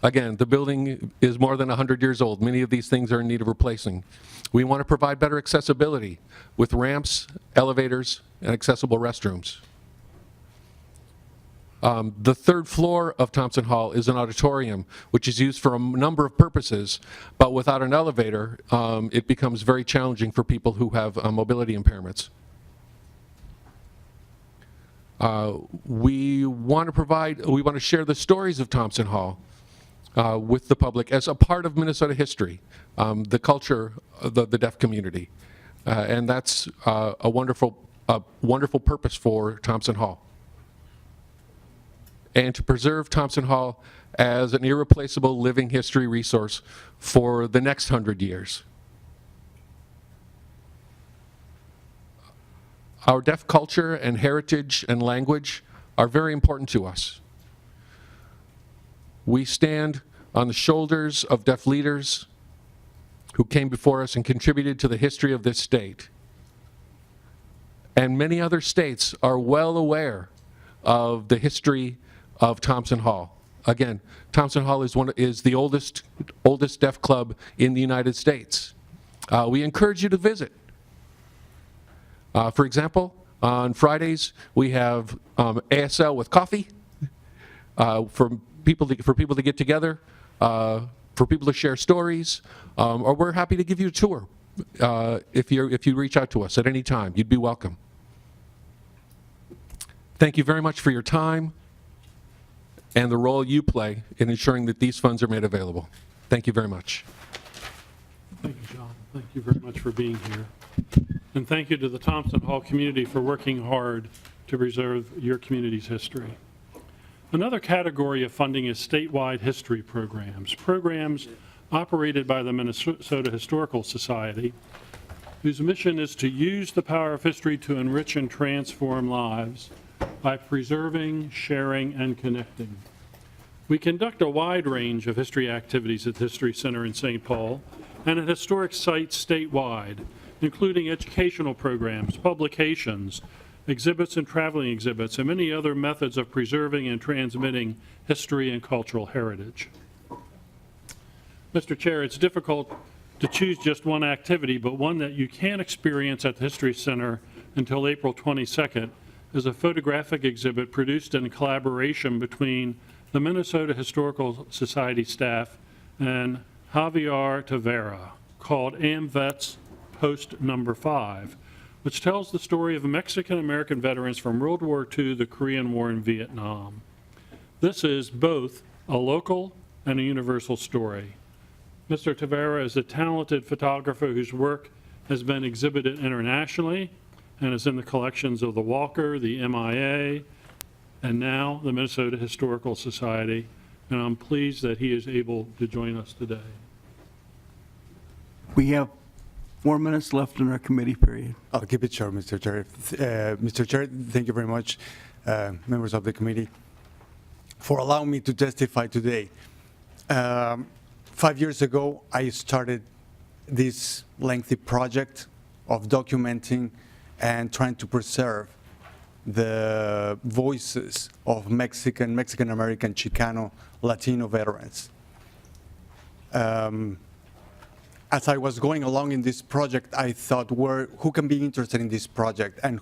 Speaker 5: Again, the building is more than 100 years old. Many of these things are in need of replacing. We want to provide better accessibility with ramps, elevators, and accessible restrooms. The third floor of Thompson Hall is an auditorium, which is used for a number of purposes, but without an elevator, it becomes very challenging for people who have mobility impairments. We want to share the stories of Thompson Hall with the public as a part of Minnesota history, the culture of the deaf community. And that's a wonderful purpose for Thompson Hall. And to preserve Thompson Hall as an irreplaceable living history resource for the next 100 years. Our deaf culture and heritage and language are very important to us. We stand on the shoulders of deaf leaders who came before us and contributed to the history of this state. And many other states are well aware of the history of Thompson Hall. Again, Thompson Hall is the oldest deaf club in the United States. We encourage you to visit. For example, on Fridays we have ASL with coffee for people to get together, for people to share stories, or we're happy to give you a tour if you reach out to us at any time. You'd be welcome. Thank you very much for your time and the role you play in ensuring that these funds are made available. Thank you very much.
Speaker 8: Thank you, John. Thank you very much for being here. And thank you to the Thompson Hall community for working hard to preserve your community's history. Another category of funding is statewide history programs. Programs operated by the Minnesota Historical Society, whose mission is to use the power of history to enrich and transform lives by preserving, sharing, and connecting. We conduct a wide range of history activities at the History Center in St. Paul and at historic sites statewide, including educational programs, publications, exhibits and traveling exhibits, and many other methods of preserving and transmitting history and cultural heritage. Mr. Chair, it's difficult to choose just one activity, but one that you can experience at the History Center until April 22nd is a photographic exhibit produced in collaboration between the Minnesota Historical Society staff and Javier Tavera, called AMVETS Post Number 5, which tells the story of Mexican-American veterans from World War II, the Korean War, and Vietnam. This is both a local and a universal story. Mr. Tavera is a talented photographer whose work has been exhibited internationally and is in the collections of the Walker, the MIA, and now the Minnesota Historical Society, and I'm pleased that he is able to join us today.
Speaker 1: We have 4 minutes left in our committee period.
Speaker 15: I'll keep it short, Mr. Chair. Mr. Chair, thank you very much, members of the committee, for allowing me to testify today. 5 years ago, I started this lengthy project of documenting and trying to preserve the voices of Mexican-American, Chicano, Latino veterans. As I was going along in this project, I thought, who can be interested in this project and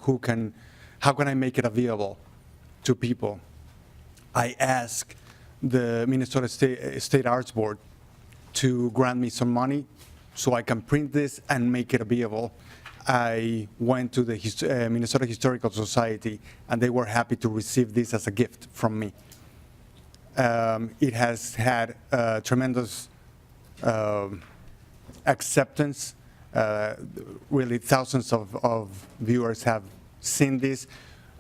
Speaker 15: how can I make it available to people? I asked the Minnesota State Arts Board to grant me some money so I can print this and make it available. I went to the Minnesota Historical Society, and they were happy to receive this as a gift from me. It has had tremendous acceptance. Really, thousands of viewers have seen this.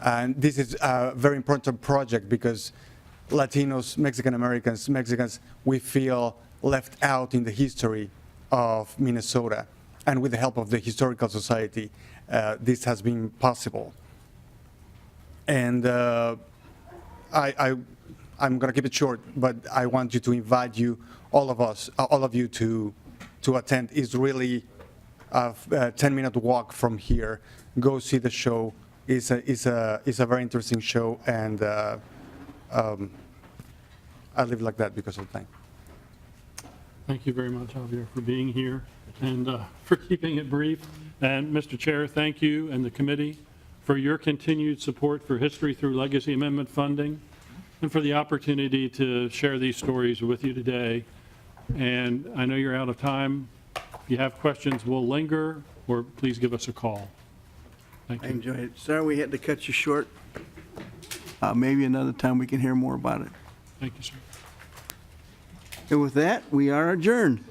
Speaker 15: And this is a very important project because Latinos, Mexican-Americans, Mexicans, we feel left out in the history of Minnesota. And with the help of the Historical Society, this has been possible. And I'm going to keep it short, but I want you to invite you, all of you, to attend. It's really a 10-minute walk from here. Go see the show. It's a very interesting show, and I live like that because of time.
Speaker 8: Thank you very much, Javier, for being here and for keeping it brief. And Mr. Chair, thank you and the committee for your continued support for History Through Legacy Amendment funding and for the opportunity to share these stories with you today. And I know you're out of time. If you have questions, we'll linger, or please give us a call. Thank you.
Speaker 1: I enjoyed it. Sorry we had to cut you short. Maybe another time we can hear more about it.
Speaker 8: Thank you, sir.
Speaker 1: And with that, we are adjourned.